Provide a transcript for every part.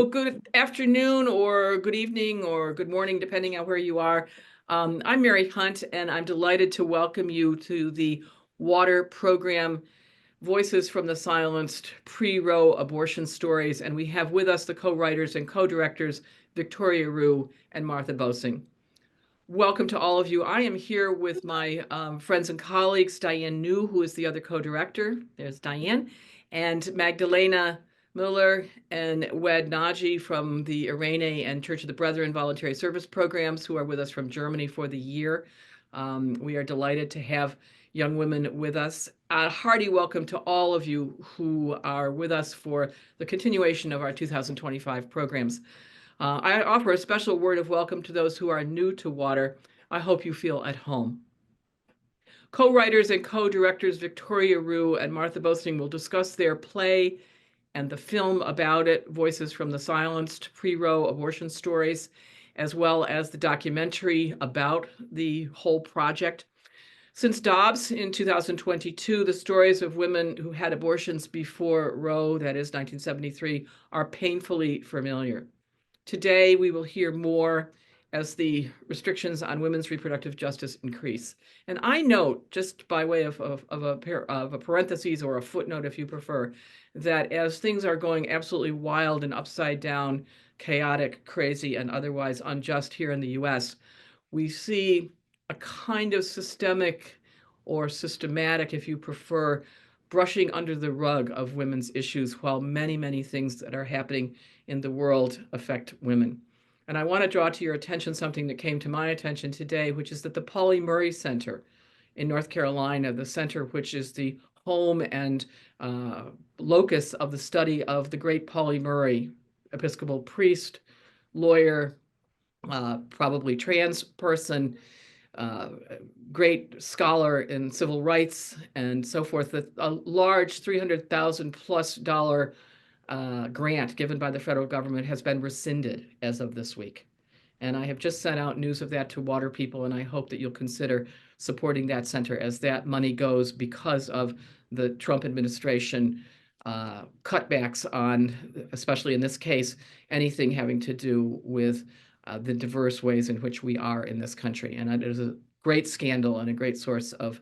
So good afternoon or good evening or good morning, depending on where you are. I'm Mary Hunt, and I'm delighted to welcome you to the Water Program Voices from the Silenced Pre-Roe Abortion Stories. And we have with us the co-writers and co-directors, Victoria Rue and Martha Boesing. Welcome to all of you. I am here with my friends and colleagues, Diane New, who is the other co-director. There's Diane. And Magdalena Miller and Wed Naji from the Irene and Church of the Brethren Voluntary Service Programs, who are with us from Germany for the year. We are delighted to have young women with us. A hearty welcome to all of you who are with us for the continuation of our 2025 programs. I offer a special word of welcome to those who are new to water. I hope you feel at home. Co-writers and co-directors Victoria Rue and Martha Boesing will discuss their play and the film about it, Voices from the Silenced, Pre-Roe Abortion Stories, as well as the documentary about the whole project. Since Dobbs in 2022, the stories of women who had abortions before Roe, that is 1973, are painfully familiar. Today, we will hear more as the restrictions on women's reproductive justice increase. And I note, just by way of a parenthesis or a footnote, if you prefer, that as things are going absolutely wild and upside down, chaotic, crazy, and otherwise unjust here in the US, we see a kind of systemic or systematic, if you prefer, brushing under the rug of women's issues, while many, many things that are happening in the world affect women. And I want to draw to your attention something that came to my attention today, which is that the Pauli Murray Center in North Carolina, the center which is the home and locus of the study of the great Pauli Murray, Episcopal priest, lawyer, probably trans person, great scholar in civil rights and so forth, that a large $300,000+ grant given by the federal government has been rescinded as of this week. And I have just sent out news of that to water people, and I hope that you'll consider supporting that center as that money goes, because of the Trump administration cutbacks on, especially in this case, anything having to do with the diverse ways in which we are in this country. And it is a great scandal and a great source of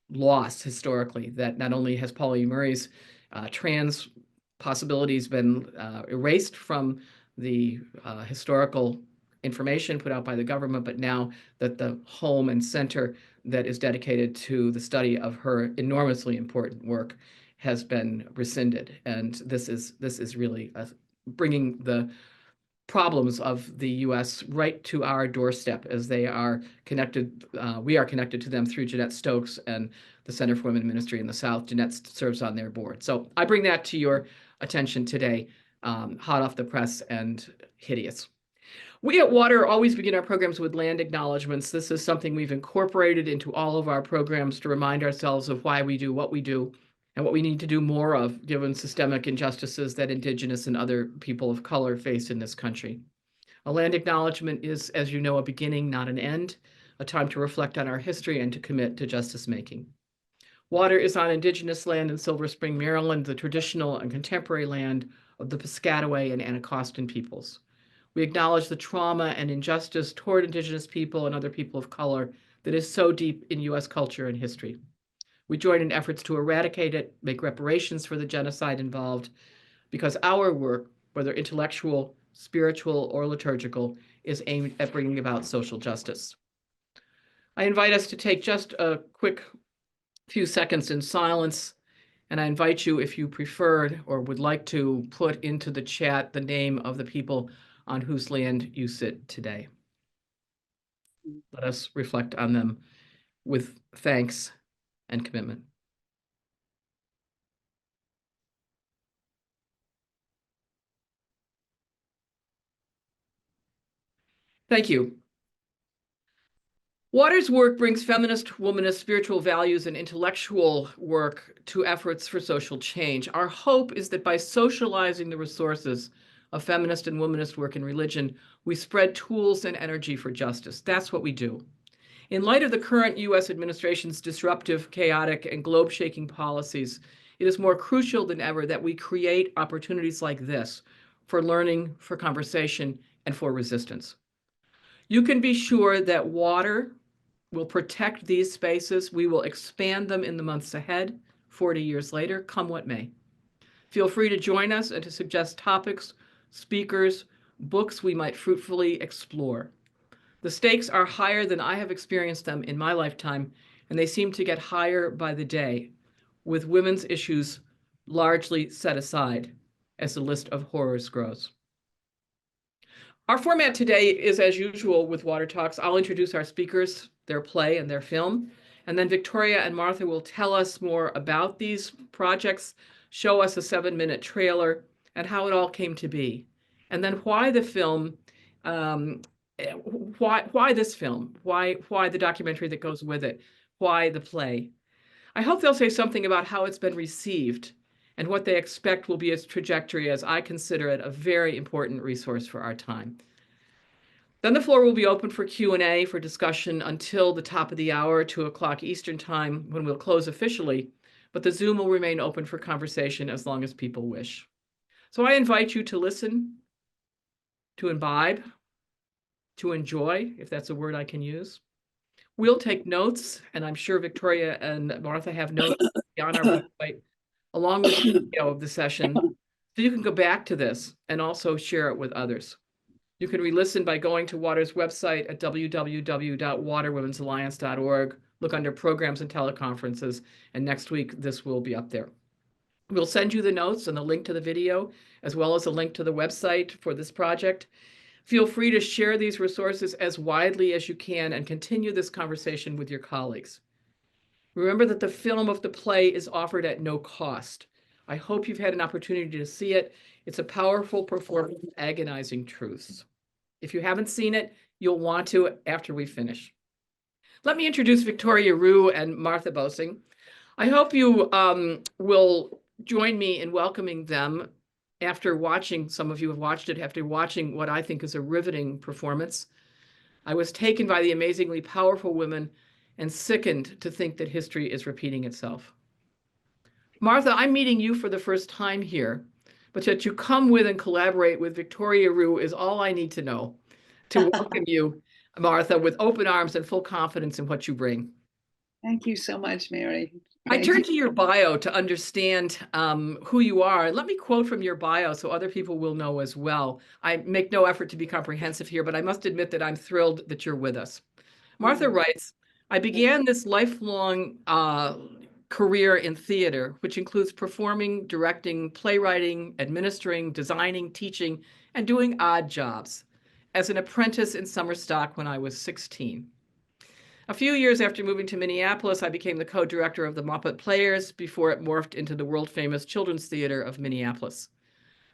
loss historically, that not only has Pauli Murray's trans possibilities been erased from the historical information put out by the government, but now that the home and center that is dedicated to the study of her enormously important work has been rescinded. And this is really bringing the problems of the U.S. right to our doorstep, as they are connected. We are connected to them through Jeanette Stokes and the Center for Women Ministry in the South. Jeanette serves on their board. So I bring that to your attention today, hot off the press and hideous. We at Water always begin our programs with land acknowledgements. This is something we've incorporated into all of our programs to remind ourselves of why we do what we do and what we need to do more of, given systemic injustices that Indigenous and other people of color face in this country. A land acknowledgement is, as you know, a beginning, not an end, a time to reflect on our history and to commit to justice making. Water is on Indigenous land in Silver Spring, Maryland, the traditional and contemporary land of the Piscataway and Anacostan peoples. We acknowledge the trauma and injustice toward Indigenous people and other people of color that is so deep in U.S. culture and history. We join in efforts to eradicate it, make reparations for the genocide involved, because our work, whether intellectual, spiritual, or liturgical, is aimed at bringing about social justice. I invite us to take just a quick few seconds in silence, and I invite you, if you preferred or would like to, put into the chat the name of the people on whose land you sit today. Let us reflect on them with thanks and commitment. Thank you. Water's work brings feminist, womanist, spiritual values and intellectual work to efforts for social change. Our hope is that by socializing the resources of feminist and womanist work in religion, we spread tools and energy for justice. That's what we do. In light of the current U.S. administration's disruptive, chaotic, and globe-shaking policies, it is more crucial than ever that we create opportunities like this for learning, for conversation, and for resistance. You can be sure that water will protect these spaces. We will expand them in the months ahead, 40 years later, come what may. Feel free to join us and to suggest topics, speakers, books we might fruitfully explore. The stakes are higher than I have experienced them in my lifetime, and they seem to get higher by the day, with women's issues largely set aside as the list of horrors grows. Our format today is, as usual with Water Talks, I'll introduce our speakers, their play, and their film, and then Victoria and Martha will tell us more about these projects, show us a 7-minute trailer, and how it all came to be. And then why the film, why this film? Why the documentary that goes with it? Why the play? I hope they'll say something about how it's been received and what they expect will be its trajectory, as I consider it a very important resource for our time. Then the floor will be open for Q&A for discussion until the top of the hour, 2 o'clock Eastern time, when we'll close officially, but the Zoom will remain open for conversation as long as people wish. So I invite you to listen, to imbibe, to enjoy, if that's a word I can use. We'll take notes, and I'm sure Victoria and Martha have notes on our website, along with the video of the session, so you can go back to this and also share it with others. You can re-listen by going to Water's website at www.waterwomensalliance.org. Look under programs and teleconferences, and next week this will be up there. We'll send you the notes and the link to the video, as well as a link to the website for this project. Feel free to share these resources as widely as you can and continue this conversation with your colleagues. Remember that the film of the play is offered at no cost. I hope you've had an opportunity to see it. It's a powerful performance of agonizing truths. If you haven't seen it, you'll want to after we finish. Let me introduce Victoria Rue and Martha Boesing. I hope you will join me in welcoming them after watching, some of you have watched it, after watching what I think is a riveting performance. I was taken by the amazingly powerful women and sickened to think that history is repeating itself. Martha, I'm meeting you for the first time here, but that you come with and collaborate with Victoria Rue is all I need to know to welcome you, Martha, with open arms and full confidence in what you bring. Thank you so much, Mary. I turned to your bio to understand who you are. And let me quote from your bio so other people will know as well. I make no effort to be comprehensive here, but I must admit that I'm thrilled that you're with us. Martha writes, I began this lifelong career in theater, which includes performing, directing, playwriting, administering, designing, teaching, and doing odd jobs as an apprentice in summer stock when I was 16. A few years after moving to Minneapolis, I became the co-director of the Muppet Players before it morphed into the world-famous Children's Theater of Minneapolis.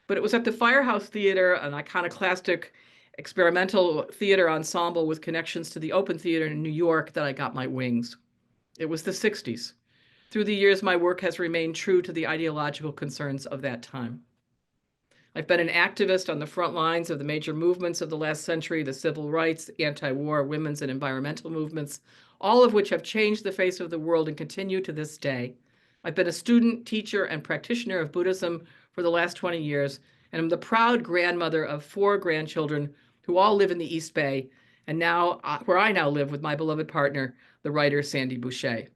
But it was at the Firehouse Theater, an iconoclastic experimental theater ensemble with connections to the Open Theater in New York, that I got my wings. It was the 60s. Through the years, my work has remained true to the ideological concerns of that time. I've been an activist on the front lines of the major movements of the last century, the civil rights, anti-war, women's and environmental movements, all of which have changed the face of the world and continue to this day. I've been a student, teacher, and practitioner of Buddhism for the last 20 years, and I'm the proud grandmother of 4 grandchildren who all live in the East Bay, and now where I now live with my beloved partner, the writer Sandy Boucher.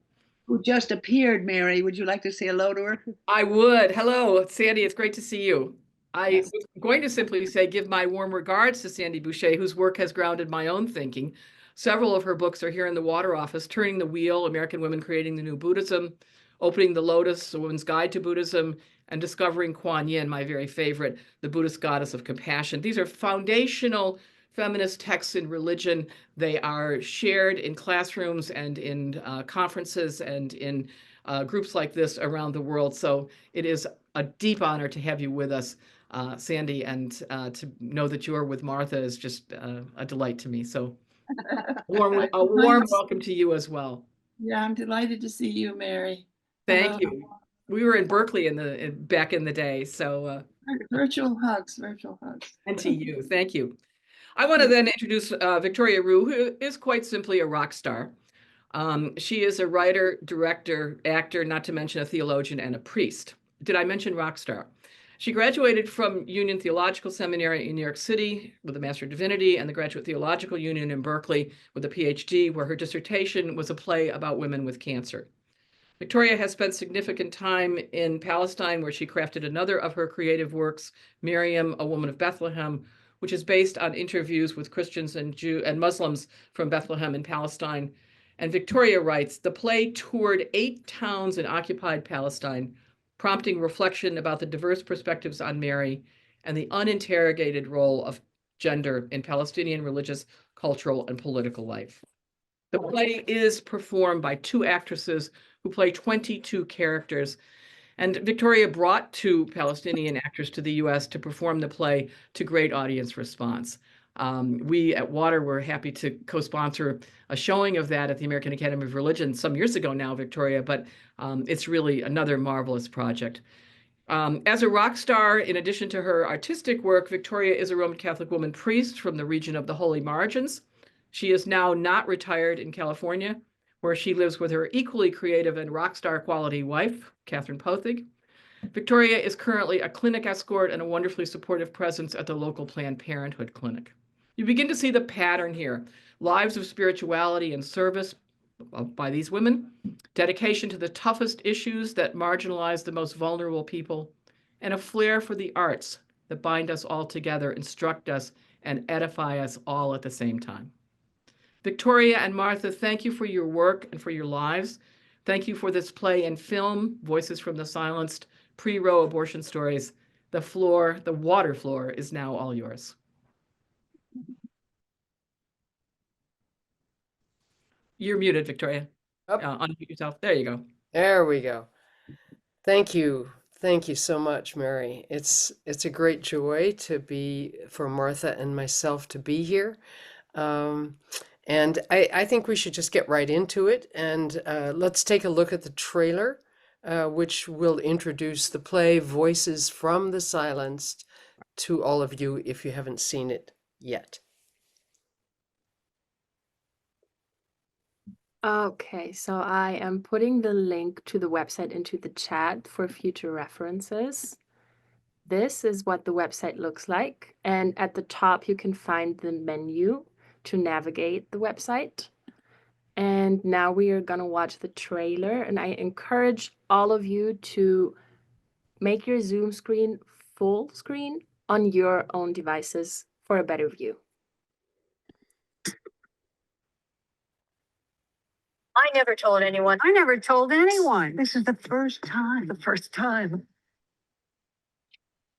Who just appeared, Mary. Would you like to say hello to her? I would. Hello, Sandy. It's great to see you. I was going to simply say, give my warm regards to Sandy Boucher, whose work has grounded my own thinking. Several of her books are here in the Water Office: Turning the Wheel, American Women Creating the New Buddhism, Opening the Lotus, A Woman's Guide to Buddhism, and Discovering Kuan Yin, my very favorite, The Buddhist Goddess of Compassion. These are foundational feminist texts in religion. They are shared in classrooms and in conferences and in groups like this around the world. So it is a deep honor to have you with us, Sandy, and to know that you are with Martha is just a delight to me. So a warm welcome to you as well. Yeah, I'm delighted to see you, Mary. Thank you. We were in Berkeley back in the day, so virtual hugs, virtual hugs. And to you, thank you. I want to then introduce Victoria Rue, who is quite simply a rock star. She is a writer, director, actor, not to mention a theologian and a priest. Did I mention rock star? She graduated from Union Theological Seminary in New York City with a Master of Divinity and the Graduate Theological Union in Berkeley with a PhD, where her dissertation was a play about women with cancer. Victoria has spent significant time in Palestine, where she crafted another of her creative works, Miriam, a Woman of Bethlehem, which is based on interviews with Christians and Muslims from Bethlehem in Palestine. And Victoria writes, the play toured 8 towns in occupied Palestine, prompting reflection about the diverse perspectives on Mary and the uninterrogated role of gender in Palestinian religious, cultural, and political life. The play is performed by 2 actresses who play 22 characters. And Victoria brought 2 Palestinian actors to the US to perform the play to great audience response. We at Water were happy to co-sponsor a showing of that at the American Academy of Religion some years ago now, Victoria, but it's really another marvelous project. As a rock star, in addition to her artistic work, Victoria is a Roman Catholic woman priest from the region of the Holy Margins. She is now not retired in California, where she lives with her equally creative and rock star quality wife, Catherine Pothig. Victoria is currently a clinic escort and a wonderfully supportive presence at the local Planned Parenthood clinic. You begin to see the pattern here. Lives of spirituality and service by these women, dedication to the toughest issues that marginalize the most vulnerable people, and a flair for the arts that bind us all together, instruct us, and edify us all at the same time. Victoria and Martha, thank you for your work and for your lives. Thank you for this play and film, Voices from the Silenced, pre-Roe abortion stories. The water floor is now all yours. You're muted, Victoria. Unmute yourself. There you go. There we go. Thank you. Thank you so much, Mary. It's a great joy for Martha and myself to be here. And I think we should just get right into it. And let's take a look at the trailer, which will introduce the play Voices from the Silenced to all of you if you haven't seen it yet. Okay, so I am putting the link to the website into the chat for future references. This is what the website looks like. And at the top, you can find the menu to navigate the website. And now we are going to watch the trailer. And I encourage all of you to make your Zoom screen full screen on your own devices for a better view. I never told anyone. I never told anyone. This is the first time. The first time.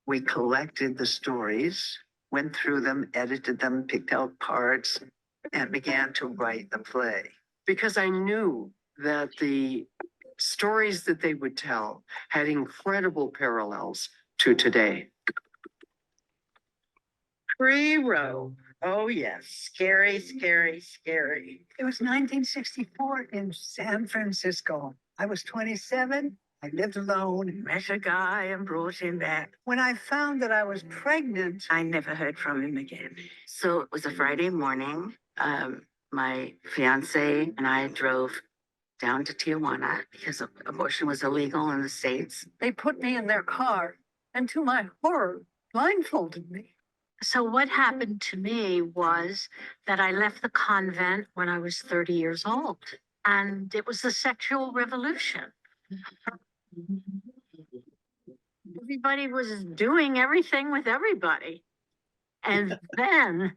We collected the stories, went through them, edited them, picked out parts, and began to write the play. Because I knew that the stories that they would tell had incredible parallels to today. Pre-Roe. Oh, yes. Scary, scary, scary. It was 1964 in San Francisco. I was 27. I lived alone, met a guy and brought him back. When I found that I was pregnant, I never heard from him again. So it was a Friday morning. My fiance and I drove down to Tijuana because abortion was illegal in the States. They put me in their car and, to my horror, blindfolded me. So what happened to me was that I left the convent when I was 30 years old. And it was the sexual revolution. Everybody was doing everything with everybody. And then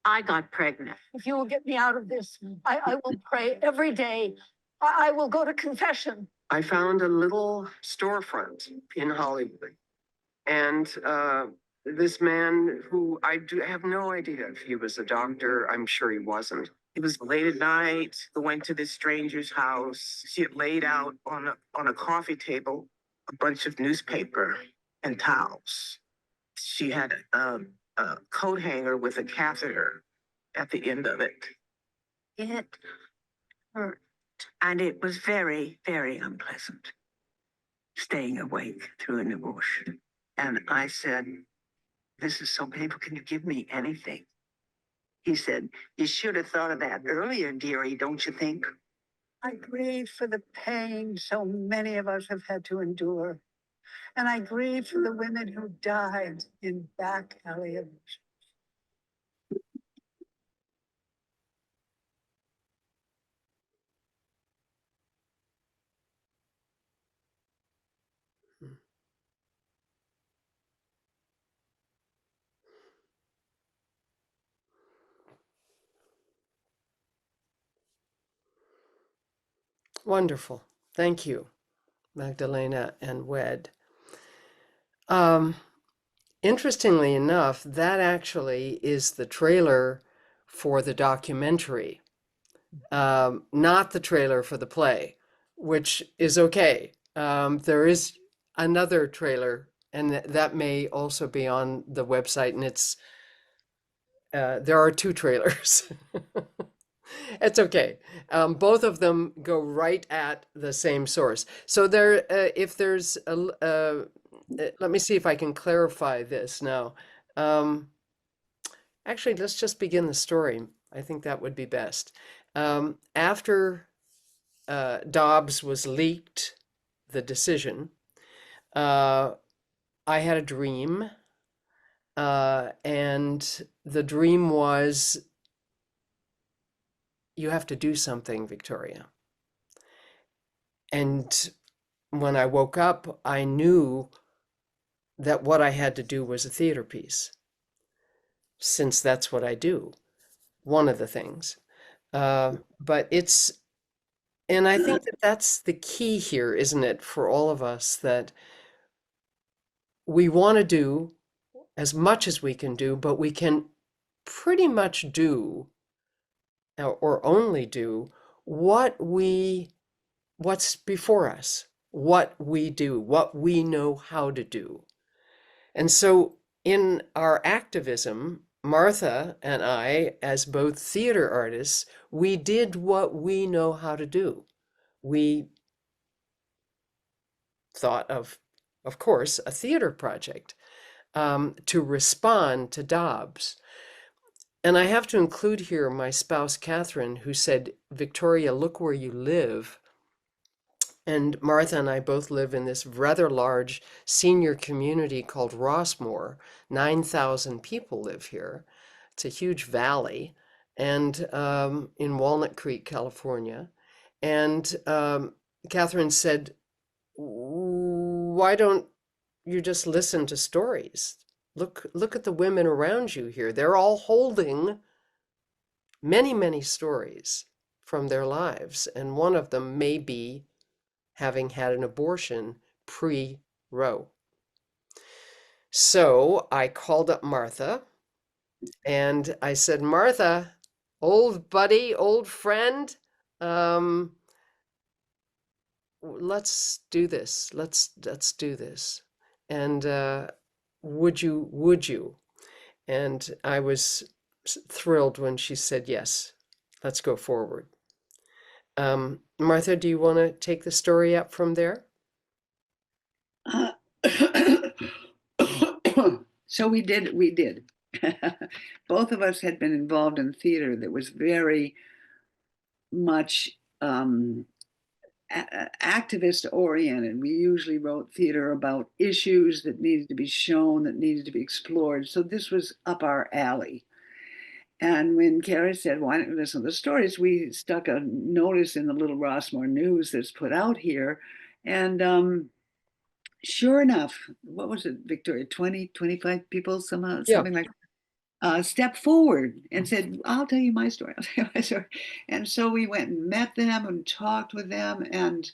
I got pregnant. If you will get me out of this, I will pray every day. I will go to confession. I found a little storefront in Hollywood. And this man who have no idea if he was a doctor, I'm sure he wasn't. It was late at night. I went to this stranger's house. She had laid out on a coffee table a bunch of newspaper and towels. She had a coat hanger with a catheter at the end of it. It hurt. And it was very, very unpleasant staying awake through an abortion. And I said, "This is so painful. Can you give me anything?" He said, "You should have thought of that earlier, dearie, don't you think?" I grieve for the pain so many of us have had to endure. And I grieve for the women who died in back alley abortion. Wonderful. Thank you, Magdalena and Wed. Um, Interestingly enough, that actually is the trailer for the documentary, not the trailer for the play, which is okay. There is another trailer, and that may also be on the website, and there are two trailers. It's okay. Both of them go right at the same source. So if there's let me see if I can clarify this now. Actually, let's just begin the story. I think that would be best. After Dobbs was leaked, the decision, I had a dream, and the dream was, you have to do something, Victoria. And when I woke up, I knew that what I had to do was a theater piece, since that's what I do, one of the things. But and I think that that's the key here, isn't it, for all of us, that we want to do as much as we can do, but we can pretty much do or only do what's before us, what we do, what we know how to do. And so in our activism, Martha and I, as both theater artists, we did what we know how to do. We thought of course, a theater project to respond to Dobbs. And I have to include here my spouse, Catherine, who said, Victoria, look where you live. And Martha and I both live in this rather large senior community called Rossmore. 9,000 people live here. It's a huge valley, and in Walnut Creek, California. And Catherine said, why don't you just listen to stories? Look at the women around you here. They're all holding many, many stories from their lives, and one of them may be having had an abortion pre-Roe. So I called up Martha and I said, Martha, old buddy, old friend, let's do this. Let's do this. And would you? And I was thrilled when she said, yes, let's go forward. Martha, do you want to take the story up from there? So we did. Both of us had been involved in theater that was very much activist oriented. We usually wrote theater about issues that needed to be shown, that needed to be explored. So this was up our alley. And when Carrie said, why don't you listen to the stories, we stuck a notice in the little Rossmore News that's put out here. And sure enough, what was it, Victoria, 20, 25 people, something like that, stepped forward and said, I'll tell you my story. I'll tell you my story. And so we went and met them and talked with them. And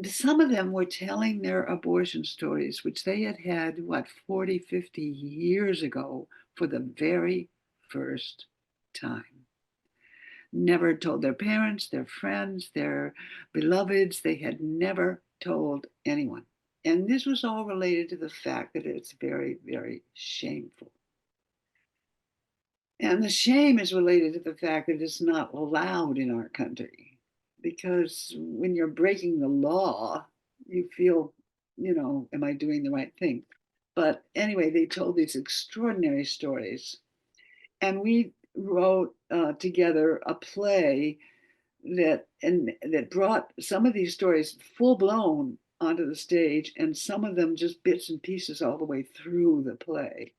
some of them were telling their abortion stories, which they had had, 40, 50 years ago for the very first time. Never told their parents, their friends, their beloveds. They had never told anyone. And this was all related to the fact that it's very, very shameful. And the shame is related to the fact that it's not allowed in our country. Because when you're breaking the law, you feel, am I doing the right thing? But anyway, they told these extraordinary stories. And we wrote together a play that brought some of these stories full blown onto the stage, and some of them just bits and pieces all the way through the play.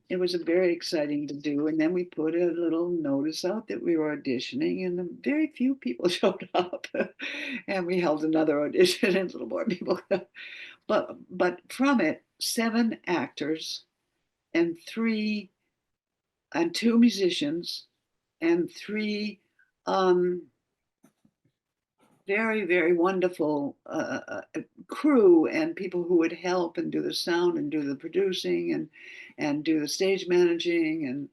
It was very exciting to do, and then we put a little notice out that we were auditioning, and very few people showed up. And we held another audition, and a little more people. But from it, 7 actors and 2 musicians and 3 um, very, very wonderful crew and people who would help and do the sound and do the producing and do the stage managing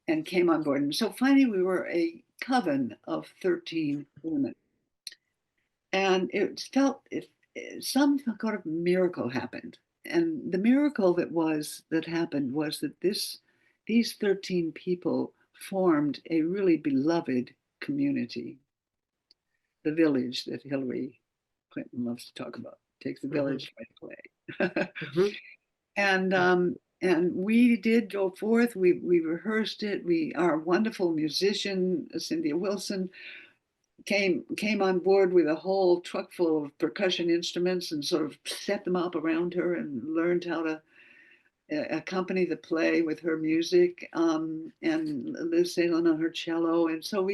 and came on board. And so finally we were a coven of 13 women. And some kind of miracle happened. And the miracle that happened was that these 13 people formed a really beloved community. The village that Hillary Clinton loves to talk about. Takes the village to write a play. And we did go forth. We rehearsed it. Our wonderful musician Cynthia Wilson came on board with a whole truck full of percussion instruments and sort of set them up around her and learned how to accompany the play with her music, and Liz Salin on her cello. And so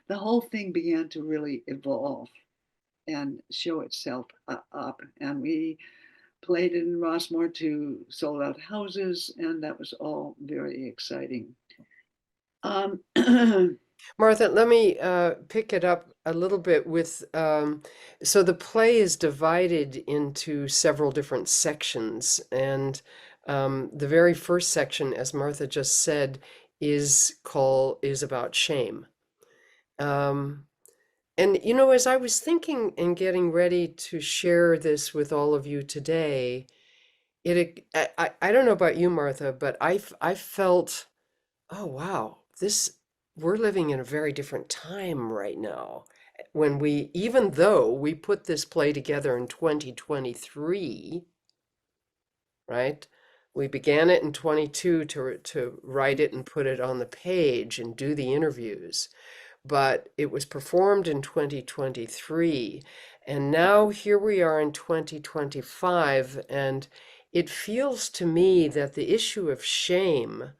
the whole thing began to really evolve and show itself up. And we played in Rossmore to sold out houses, and that was all very exciting. Martha, let me pick it up a little bit with, so the play is divided into several different sections, and the very first section, as Martha just said, is about shame. And as I was thinking and getting ready to share this with all of you today, I don't know about you, Martha, but I felt, oh wow, we're living in a very different time right now. Even though we put this play together in 2023, right? We began it in 22 to write it and put it on the page and do the interviews, but it was performed in 2023, and now here we are in 2025, and it feels to me that the issue of shame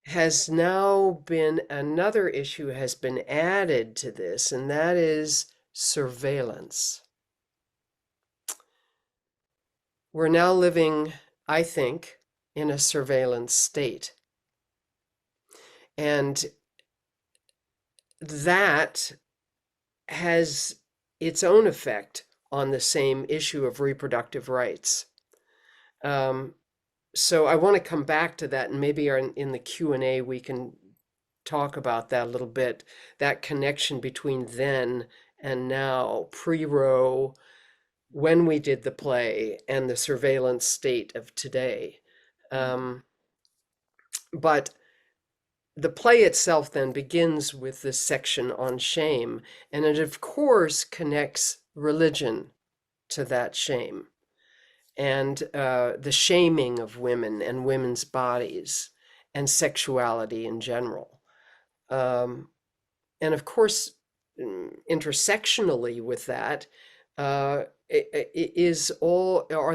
has now been another issue has been added to this, and that is surveillance. We're now living, I think, in a surveillance state. And that has its own effect on the same issue of reproductive rights. So I want to come back to that, and maybe in the Q&A we can talk about that a little bit, that connection between then and now, pre-Roe, when we did the play, and the surveillance state of today. But the play itself then begins with this section on shame, and it of course connects religion to that shame, and the shaming of women and women's bodies and sexuality in general. And of course, intersectionally with that are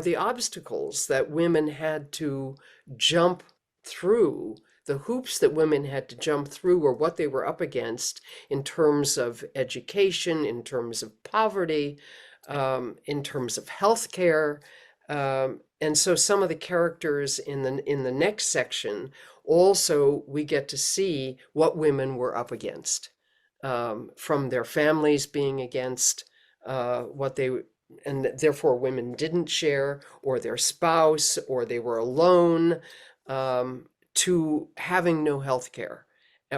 the obstacles that women had to jump through, the hoops that women had to jump through, or what they were up against in terms of education, in terms of poverty, in terms of healthcare. And so some of the characters in the next section, also we get to see what women were up against, from their families being against and therefore women didn't share, or their spouse, or they were alone, to having no health care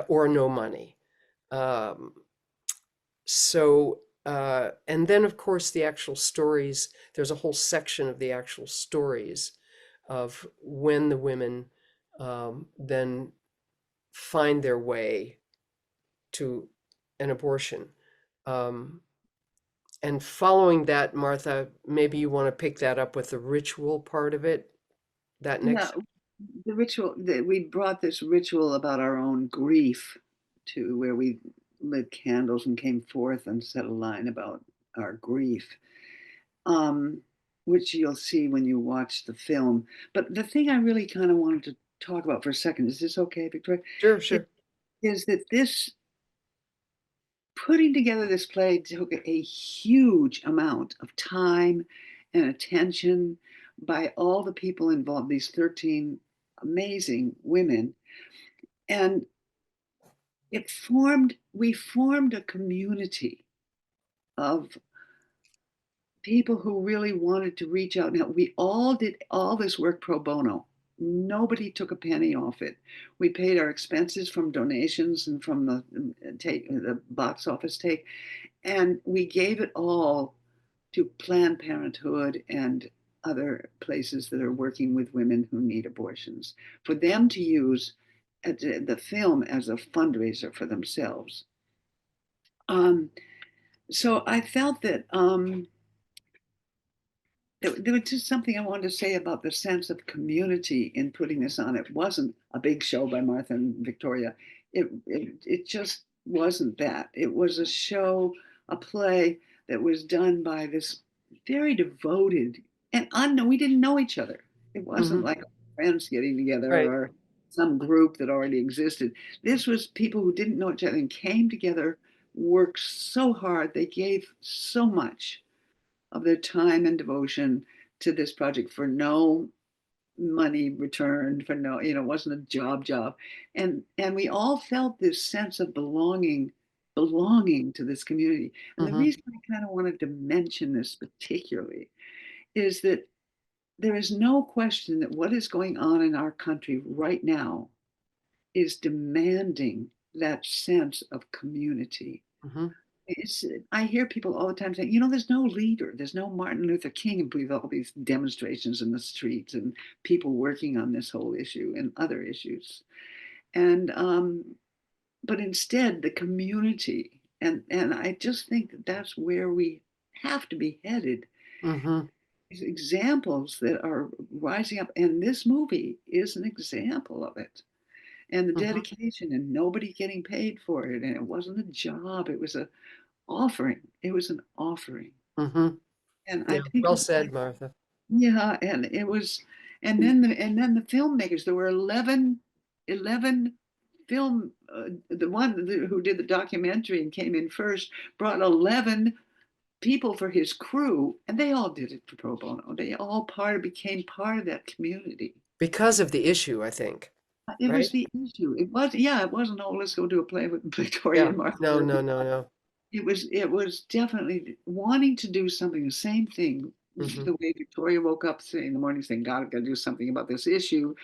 or no money. And then of course the actual stories, there's a whole section of the actual stories of when the women then find their way to an abortion. And following that, Martha, maybe you want to pick that up with the ritual part of it, that next. Yeah, the ritual, we brought this ritual about our own grief to where we lit candles and came forth and said a line about our grief, um, which you'll see when you watch the film. But the thing I really kind of wanted to talk about for a second, is this okay, Victoria? Sure, It sure. is that this putting together this play took a huge amount of time and attention by all the people involved, these 13 amazing women. And we formed a community of people who really wanted to reach out. Now, we all did all this work pro bono. Nobody took a penny off it. We paid our expenses from donations and from the box office take, and we gave it all to Planned Parenthood and other places that are working with women who need abortions, for them to use the film as a fundraiser for themselves. Um, so I felt that there was just something I wanted to say about the sense of community in putting this on. It wasn't a big show by Martha and Victoria. It just wasn't that. It was a show, a play that was done by this very devoted and unknown. We didn't know each other. It wasn't Hmm. like friends getting together Right. or some group that already existed. This was people who didn't know each other and came together, worked so hard. They gave so much of their time and devotion to this project for no money returned, for no, it wasn't a job. And we all felt this sense of belonging to this community. And the Hmm. reason I kind of wanted to mention this particularly is that there is no question that what is going on in our country right now is demanding that sense of community. Hmm. It's, I hear people all the time saying, there's no leader, there's no Martin Luther King, and with all these demonstrations in the streets and people working on this whole issue and other issues. And but instead, the community, and I just think that that's where we have to be headed. Hmm. These examples that are rising up, and this movie is an example of it. And the Hmm. dedication, and nobody getting paid for it, and it wasn't a job; it was a offering. It was an offering. Hmm. And I Yeah. think Well that, said, Martha. yeah, and it was, and then the filmmakers, there were 11 film, the one who did the documentary and came in first, brought 11 people for his crew, and they all did it for pro bono. They all became part of that community. Because of the issue, I think. It was Right? the issue. It wasn't, oh, let's go do a play with Victoria Yeah. and Martha. No, no, no, no. It was definitely wanting to do something, the same thing, Hmm. the way Victoria woke up in the morning saying, God, I've got to do something about this issue.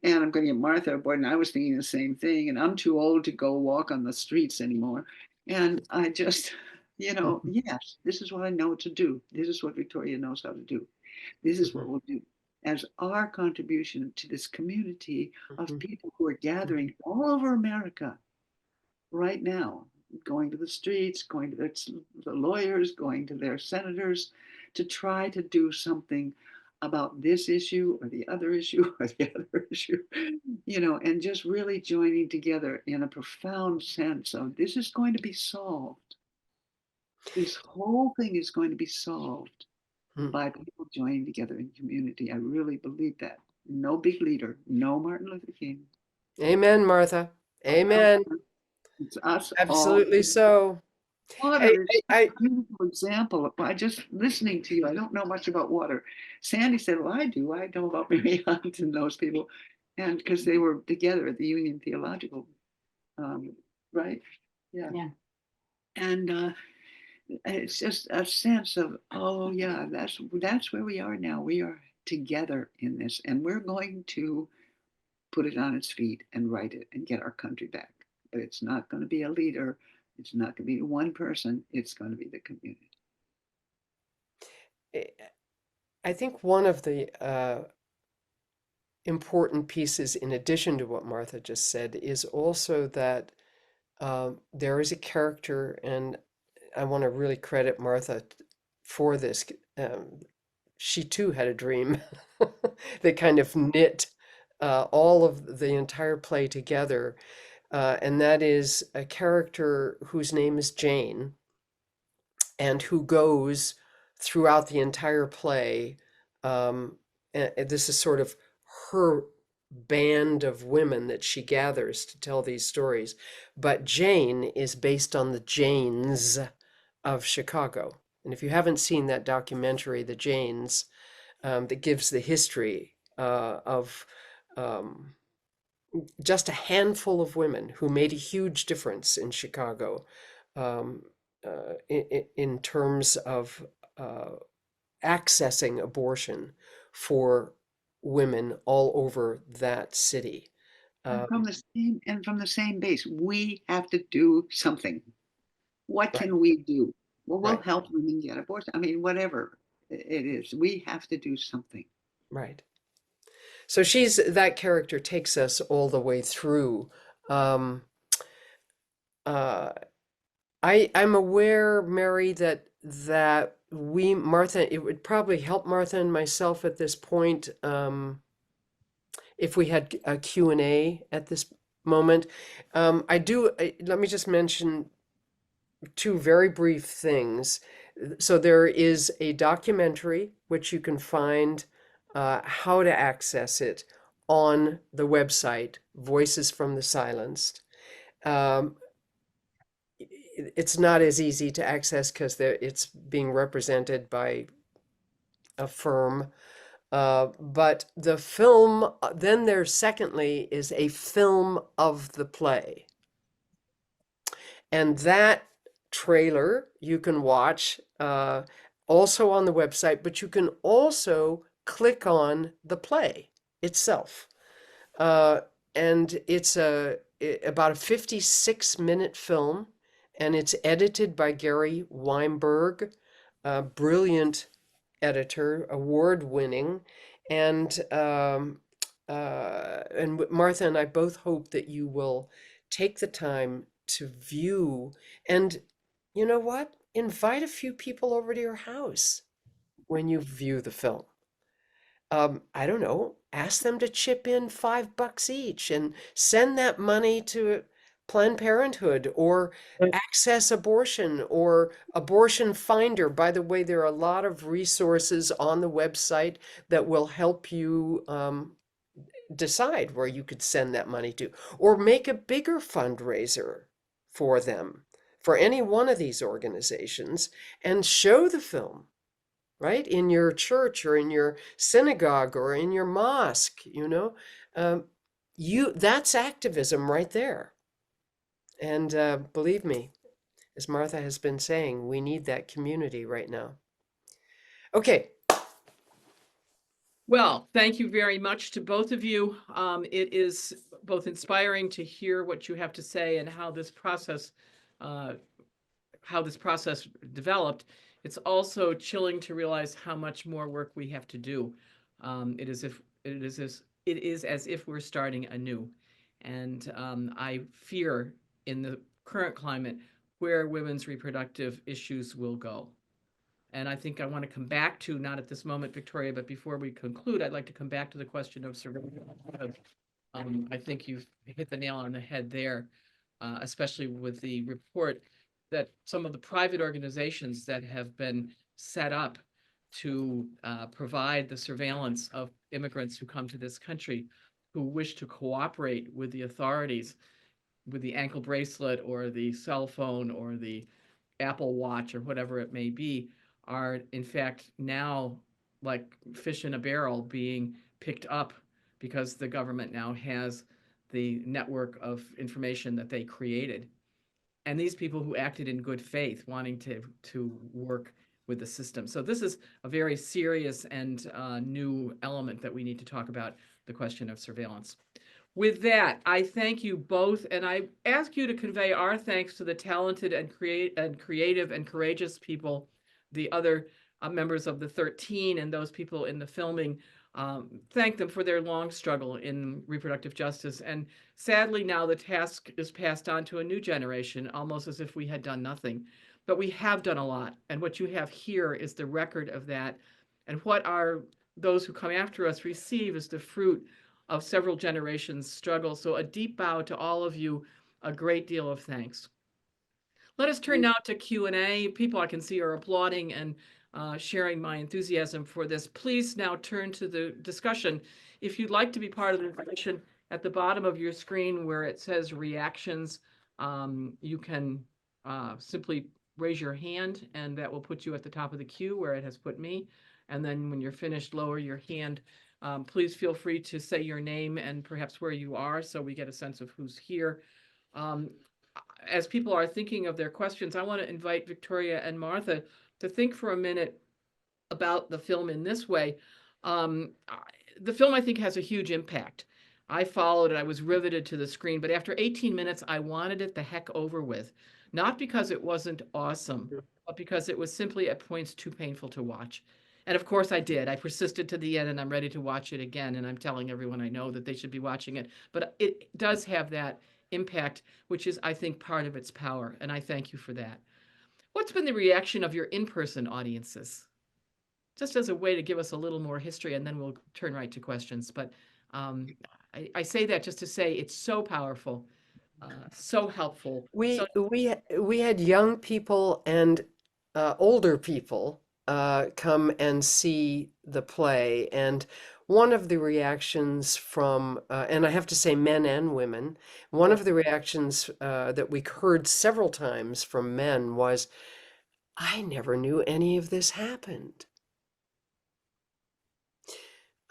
And I'm going to get Martha aboard. And I was thinking the same thing. And I'm too old to go walk on the streets anymore. And I just, Hmm. yes, this is what I know to do. This is what Victoria knows how to do. This is Hmm. what we'll do as our contribution to this community of Hmm. people who are gathering all over America right now, going to the streets, going to the lawyers, going to their senators to try to do something about this issue or the other issue or the other issue, and just really joining together in a profound sense of this is going to be solved. This whole thing is going to be solved Hmm. by people joining together in community. I really believe that. No big leader, no Martin Luther King. Amen, Martha. No, Amen. it's us all. Absolutely so. Hey, Water is I, such I a beautiful example of, by just listening to you. I don't know much about water. Sandy said, well, I do. I know about Mary Hunt and those people. And because they were together at the Union Theological, right? Yeah. Yeah. And it's just a sense of, oh yeah, that's where we are now. We are together in this, and we're going to put it on its feet and right it and get our country back. But it's not going to be a leader. It's not going to be one person. It's going to be the community. I think one of the important pieces, in addition to what Martha just said, is also that there is a character, and I want to really credit Martha for this. She too had a dream that kind of knit all of the entire play together. and that is a character whose name is Jane, and who goes throughout the entire play. And this is sort of her band of women that she gathers to tell these stories. But Jane is based on the Janes of Chicago. And if you haven't seen that documentary, The Janes, that gives the history of just a handful of women who made a huge difference in Chicago, um, in terms of accessing abortion for women all over that city. And from the same base, we have to do something. What Right, can we do? Well, we'll right, help women get abortion. I mean, whatever it is, we have to do something. right. So that character takes us all the way through. Um, uh, I'm aware, Mary, that Martha, it would probably help Martha and myself at this point, if we had a Q&A at this moment. Let me just mention two very brief things. So there is a documentary which you can find how to access it on the website Voices from the Silenced. Um, it's not as easy to access because it's being represented by a firm. But the film, then there secondly is a film of the play. And that trailer you can watch also on the website, but you can also click on the play itself. Uh, and it's about a 56-minute film, and it's edited by Gary Weinberg, a brilliant editor, award-winning, and Martha and I both hope that you will take the time to view, and you know what? Invite a few people over to your house when you view the film. I don't know, ask them to chip in $5 each and send that money to Planned Parenthood or Access Abortion or Abortion Finder. By the way, there are a lot of resources on the website that will help you decide where you could send that money to, or make a bigger fundraiser for them, for any one of these organizations, and show the film, right? In your church or in your synagogue or in your mosque, um, that's activism right there. And believe me, as Martha has been saying, we need that community right now. Okay. Well, thank you very much to both of you. It is both inspiring to hear what you have to say and how this process developed. It's also chilling to realize how much more work we have to do. It is as if we're starting anew, and I fear in the current climate where women's reproductive issues will go. And I think I want to come back to, not at this moment, Victoria, but before we conclude, I'd like to come back to the question of surveillance. I think you've hit the nail on the head there, especially with the report that some of the private organizations that have been set up to provide the surveillance of immigrants who come to this country, who wish to cooperate with the authorities, with the ankle bracelet or the cell phone or the Apple Watch or whatever it may be, are in fact now like fish in a barrel being picked up because the government now has the network of information that they created. And these people who acted in good faith, wanting to work with the system. So this is a very serious and new element that we need to talk about, the question of surveillance. With that, I thank you both, and I ask you to convey our thanks to the talented and creative and courageous people, the other members of the 13 and those people in the filming. Thank them for their long struggle in reproductive justice. And sadly, now the task is passed on to a new generation, almost as if we had done nothing. But we have done a lot, and what you have here is the record of that. And what those who come after us receive is the fruit of several generations' struggle. So a deep bow to all of you a great deal of thanks. Let us turn now to Q&A. People I can see are applauding and sharing my enthusiasm for this. Please now turn to the discussion. If you'd like to be part of the discussion, at the bottom of your screen where it says reactions, you can simply raise your hand and that will put you at the top of the queue where it has put me. And then when you're finished, lower your hand. Please feel free to say your name and perhaps where you are so we get a sense of who's here. As people are thinking of their questions, I want to invite Victoria and Martha to think for a minute about the film in this way. The film, I think, has a huge impact. I followed it, I was riveted to the screen, but after 18 minutes, I wanted it the heck over with. Not because it wasn't awesome, but because it was simply at points too painful to watch. And of course I did. I persisted to the end and I'm ready to watch it again. And I'm telling everyone I know that they should be watching it. But it does have that impact, which is, I think, part of its power. And I thank you for that. What's been the reaction of your in-person audiences? Just as a way to give us a little more history, and then we'll turn right to questions. But I say that just to say it's so powerful, so helpful. We had young people and older people come and see the play, and one of the reactions from and I have to say men and women, one of the reactions that we heard several times from men was, "I never knew any of this happened."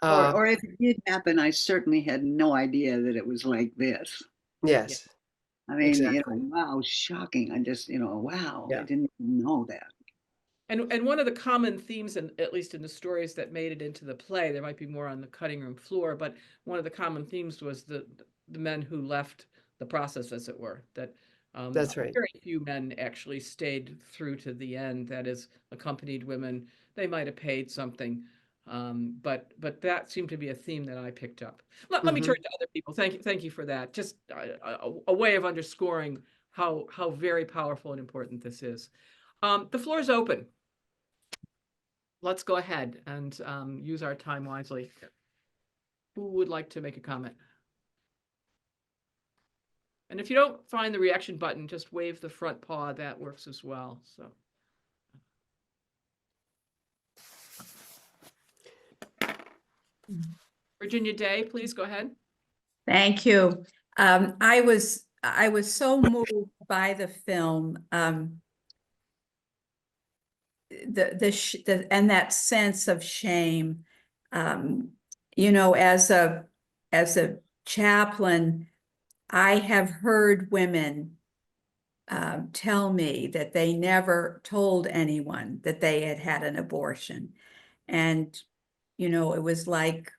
Or if it did happen, I certainly had no idea that it was like this. Yes, I mean, exactly. wow, shocking. I just, wow, I Yeah, didn't even know that. And one of the common themes, and at least in the stories that made it into the play, there might be more on the cutting room floor, but one of the common themes was the men who left the process, as it were. That that's right. very few men actually stayed through to the end. That is, accompanied women. They might have paid something, but that seemed to be a theme that I picked up. Let me turn to other people. Thank you for that. Just a way of underscoring how very powerful and important this is. The floor is open. Let's go ahead and use our time wisely. Who would like to make a comment? And if you don't find the reaction button, just wave the front paw. That works as well. So, Virginia Day, please go ahead. Thank you. I was so moved by the film. And that sense of shame. As a chaplain, I have heard women tell me that they never told anyone that they had had an abortion. And, it was like,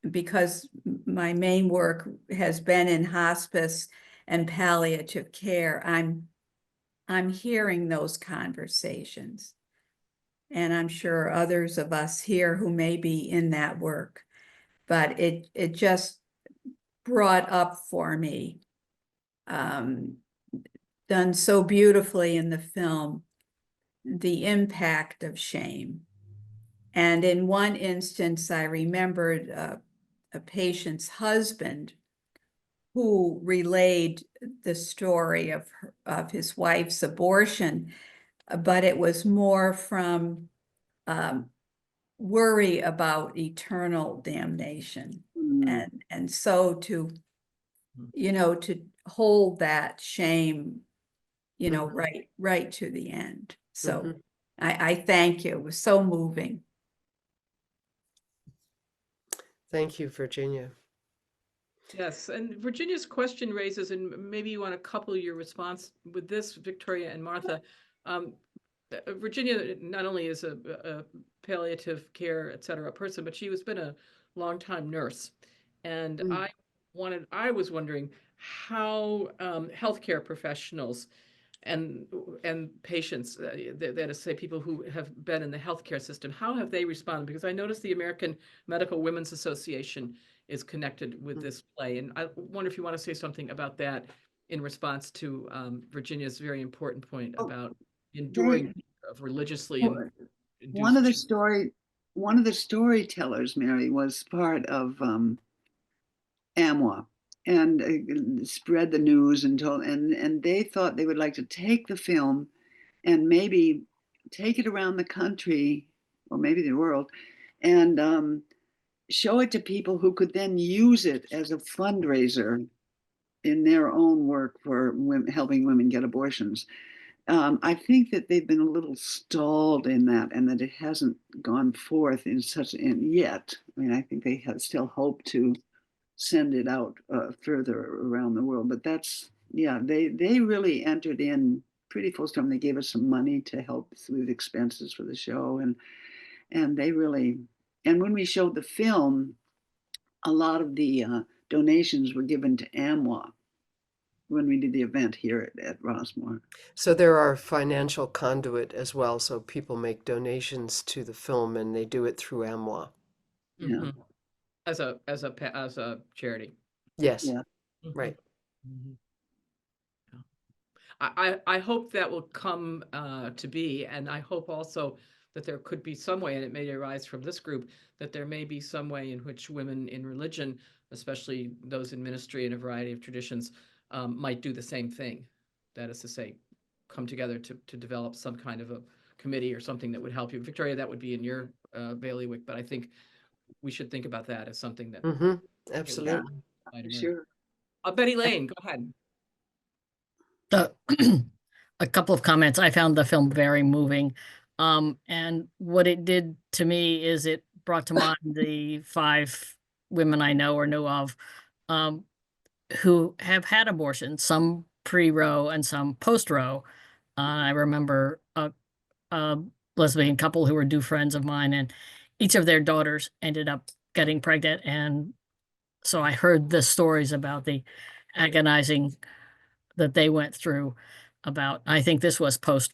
because my main work has been in hospice and palliative care, I'm hearing those conversations. And I'm sure others of us here who may be in that work, but it just brought up for me, done so beautifully in the film, the impact of shame. And in one instance, I remembered a patient's husband who relayed the story of his wife's abortion, but it was more from worry about eternal damnation. And so to hold that shame, right to the end. So I thank you. It was so moving. Thank you, Virginia. Yes, and Virginia's question raises, and maybe you want to couple your response with this, Victoria and Martha. Virginia not only is a palliative care, et cetera, person, but she has been a longtime nurse. And I was wondering how healthcare professionals and patients, that is, say, people who have been in the healthcare system, how have they responded? Because I noticed the American Medical Women's Association is connected with this play, and I wonder if you want to say something about that in response to Virginia's very important point about enduring of religiously One of induced. the storytellers, Mary, was part of AMWA, spread the news and told, and they thought they would like to take the film and maybe take it around the country or maybe the world and show it to people who could then use it as a fundraiser in their own work for women, helping women get abortions. I think that they've been a little stalled in that, and that it hasn't gone forth in such in yet. I mean, I think they have still hope to send it out further around the world. But that's yeah, they really entered in pretty full storm. They gave us some money to help with expenses for the show, and they really and when we showed the film, a lot of the donations were given to AMWA when we did the event here at Rossmore. So there are financial conduit as well. So people make donations to the film and they do it through AMWA. Yeah. Mhm. As a charity. Yes, Yeah. right. Mhm. I hope that will come to be, and I hope also that there could be some way, and it may arise from this group, that there may be some way in which women in religion, especially those in ministry in a variety of traditions, might do the same thing. That is to say, come together to develop some kind of a committee or something that would help you. Victoria, that would be in your bailiwick, but I think we should think about that as something that Mm-hmm. Yeah, Absolutely. might for emerge. sure. Betty Lane, go ahead. The a couple of comments. I found the film very moving. And what it did to me is it brought to mind the 5 women I know or knew of, um, who have had abortions, some pre-Roe and some post-Roe. I remember a lesbian couple who were due friends of mine, and each of their daughters ended up getting pregnant. And so I heard the stories about the agonizing that they went through about, I think this was post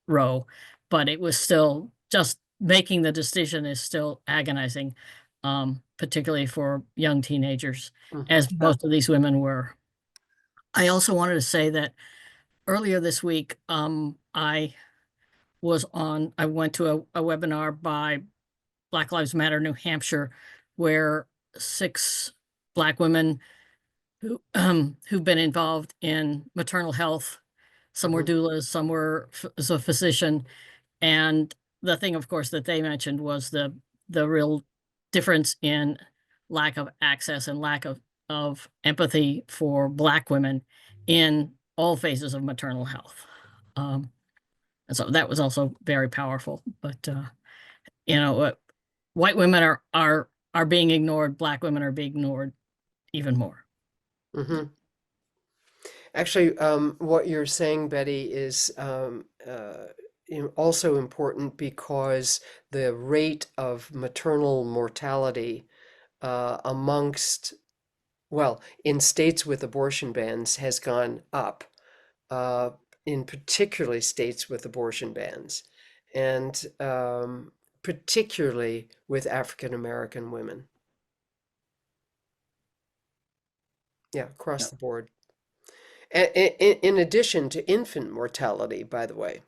Roe, but it was still just making the decision is still agonizing, particularly for young teenagers, Mm-hmm. as most of these women were. I also wanted to say that earlier this week, I went to a webinar by Black Lives Matter New Hampshire, where 6 Black women who've been involved in maternal health. Some were Mm-hmm. doulas, some were as a physician, and the thing, of course, that they mentioned was the real difference in lack of access and lack of empathy for Black women in all phases of maternal health. And so that was also very powerful. But you know, white women are being ignored. Black women are being ignored even more. Mm-hmm. Actually, what you're saying, Betty, is also important because the rate of maternal mortality amongst, well, in states with abortion bans has gone up, uh, in particularly states with abortion bans, and particularly with African American women. Yeah, across the board. In addition to infant mortality, by the way.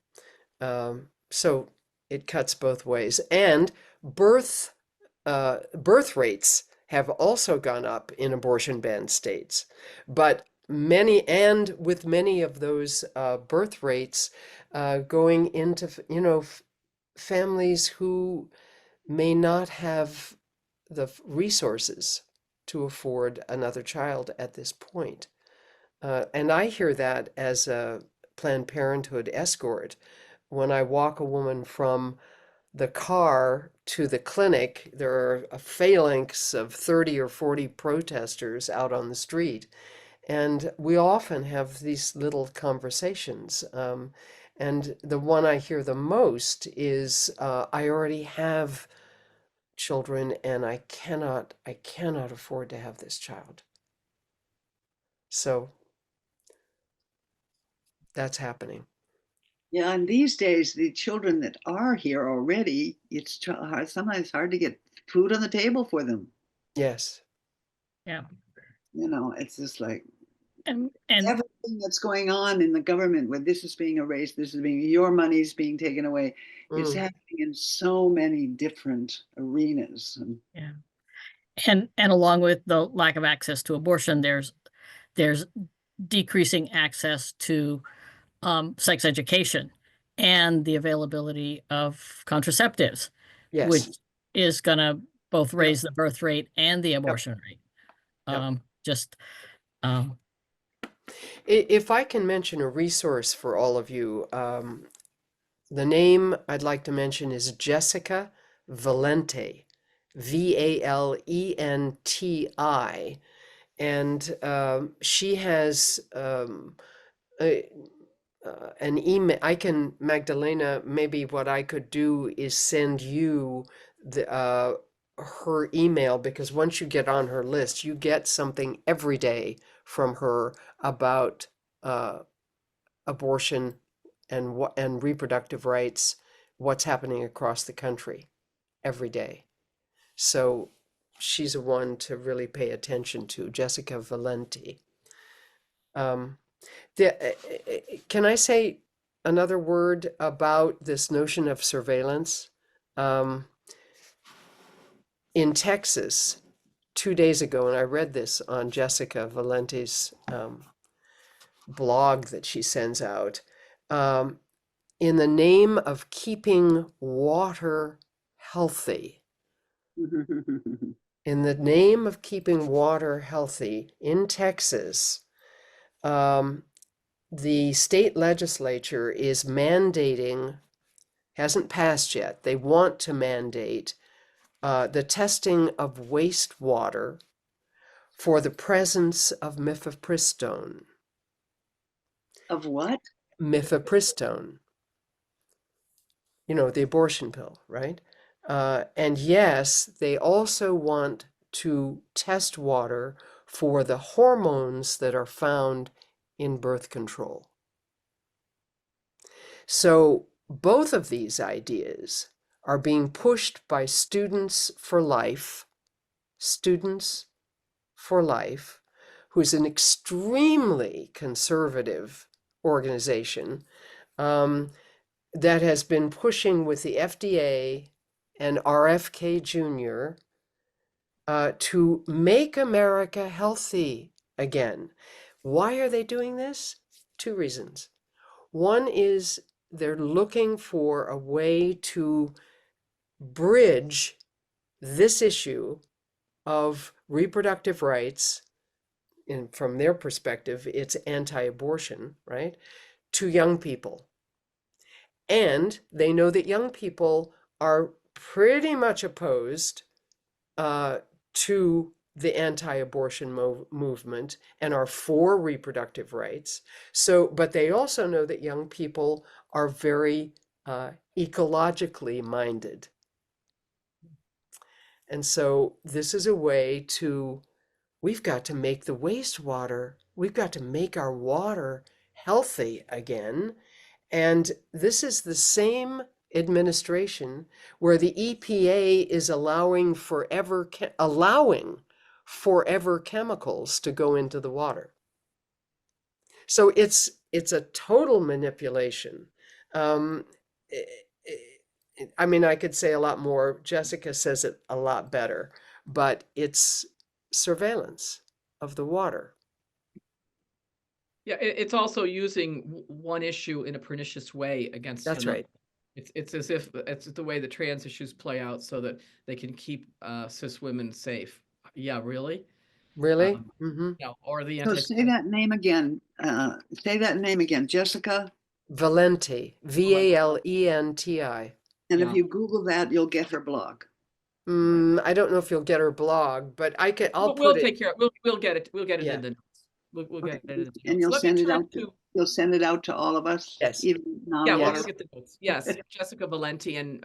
So it cuts both ways. And birth rates have also gone up in abortion ban states. But with many of those birth rates going into, families who may not have the resources to afford another child at this point. And I hear that as a Planned Parenthood escort. When I walk a woman from the car to the clinic, there are a phalanx of 30 or 40 protesters out on the street. And we often have these little conversations. And the one I hear the most is, I already have children and I cannot afford to have this child. So that's happening. Yeah, and these days, the children that are here already, it's sometimes hard to get food on the table for them. Yes. Yeah. It's just like And everything that's going on in the government, where this is being erased, your money's being taken away. It's Mm. happening in so many different arenas. yeah. And along with the lack of access to abortion, there's there's decreasing access to sex education and the availability of contraceptives, Yes. which is going to both Yep. raise the birth rate and the abortion rate. Yep. Just If I can mention a resource for all of you, the name I'd like to mention is Jessica Valenti, Valenti, and she has an email. Magdalena, maybe what I could do is send you her email, because once you get on her list, you get something every day from her about abortion and reproductive rights, what's happening across the country every day. So she's a one to really pay attention to, Jessica Valenti. Um, can I say another word about this notion of surveillance? In Texas, 2 days ago, and I read this on Jessica Valenti's blog that she sends out, in the name of keeping water healthy, in the name of keeping water healthy in Texas, the state legislature is mandating, hasn't passed yet, they want to mandate the testing of wastewater for the presence of mifepristone. Of what? Mifepristone, the abortion pill, right? And yes, they also want to test water for the hormones that are found in birth control. So both of these ideas are being pushed by Students for Life, who's an extremely conservative organization that has been pushing with the FDA and RFK Jr. To make America healthy again. Why are they doing this? 2 reasons. One is they're looking for a way to bridge this issue of reproductive rights, and from their perspective, it's anti-abortion, right, to young people. And they know that young people are pretty much opposed to the anti-abortion movement and are for reproductive rights. So, but they also know that young people are very ecologically minded. And so this is a way we've got to make we've got to make our water healthy again. And this is the same administration where the EPA is allowing forever chemicals to go into the water. So it's a total manipulation. I mean, I could say a lot more. Jessica says it a lot better, but it's surveillance of the water. Yeah, it's also using one issue in a pernicious way against That's another. right. It's as if it's the way the trans issues play out so that they can keep cis women safe. Yeah, really? Really? Or the So anti. say that name again. Jessica. Valenti, Valenti. And if Yeah. you Google that, you'll get her blog. I don't know if you'll get her blog, but I'll We'll put it. take care of. We'll get it. We'll get it Yeah. in the notes. We'll get it in the notes. And you'll Let me send it turn out you'll send it out to all of us, Yes. even Yeah, we'll non-water. go get the notes. Yes, Jessica Valenti and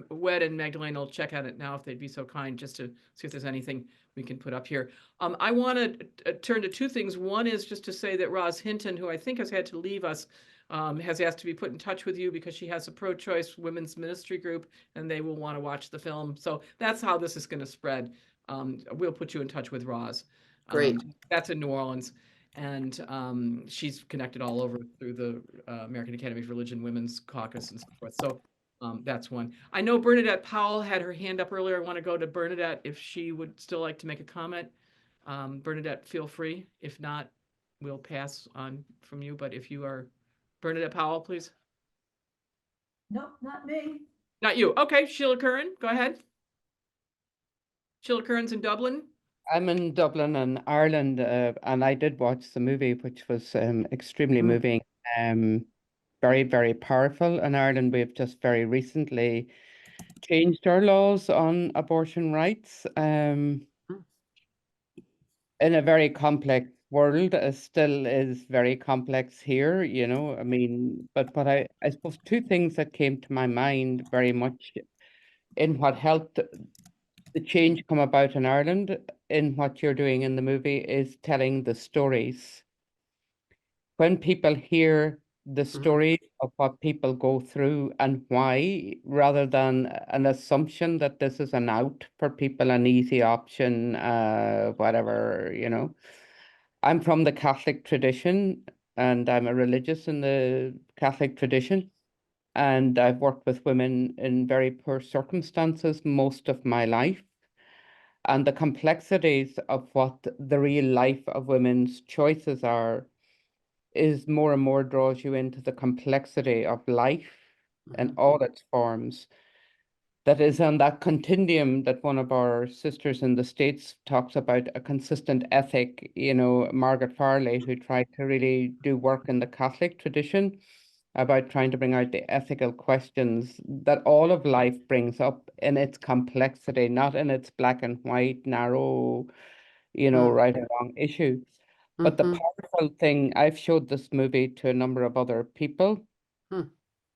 Wed and Magdalena will check on it now if they'd be so kind, just to see if there's anything we can put up here. I want to turn to 2 things. One is just to say that Roz Hinton, who I think has had to leave us, has asked to be put in touch with you because she has a pro-choice women's ministry group and they will want to watch the film. So that's how this is going to spread. We'll put you in touch with Roz. Great. That's in New Orleans. And she's connected all over through the American Academy of Religion Women's Caucus and so forth. So that's one. I know Bernadette Powell had her hand up earlier. I want to go to Bernadette if she would still like to make a comment. Bernadette, feel free. If not, we'll pass on from you. But if you are Bernadette Powell, please. Nope, not me. Not you. Okay, Sheila Curran, go ahead. Sheila Curran's in Dublin. I'm in Dublin and Ireland, and I did watch the movie, which was extremely Mm. moving, very, very powerful. In Ireland, we've just very recently changed our laws on abortion rights in a very complex world. It still is very complex here, you know. I mean, but I suppose two things that came to my mind very much in what helped the change come about in Ireland in what you're doing in the movie is telling the stories. When people hear the stories of what people go through and why, rather than an assumption that this is an out for people, an easy option, whatever, you know. I'm from the Catholic tradition and I'm a religious in the Catholic tradition. And I've worked with women in very poor circumstances most of my life. And the complexities of what the real life of women's choices are is more and more draws you into the complexity of life and all its forms. That is on that continuum that one of our sisters in the States talks about, a consistent ethic, you know, Margaret Farley, who tried to really do work in the Catholic tradition about trying to bring out the ethical questions that all of life brings up in its complexity, not in its black and white, narrow, you know, right or wrong issue. But the powerful thing, I've showed this movie to a number of other people.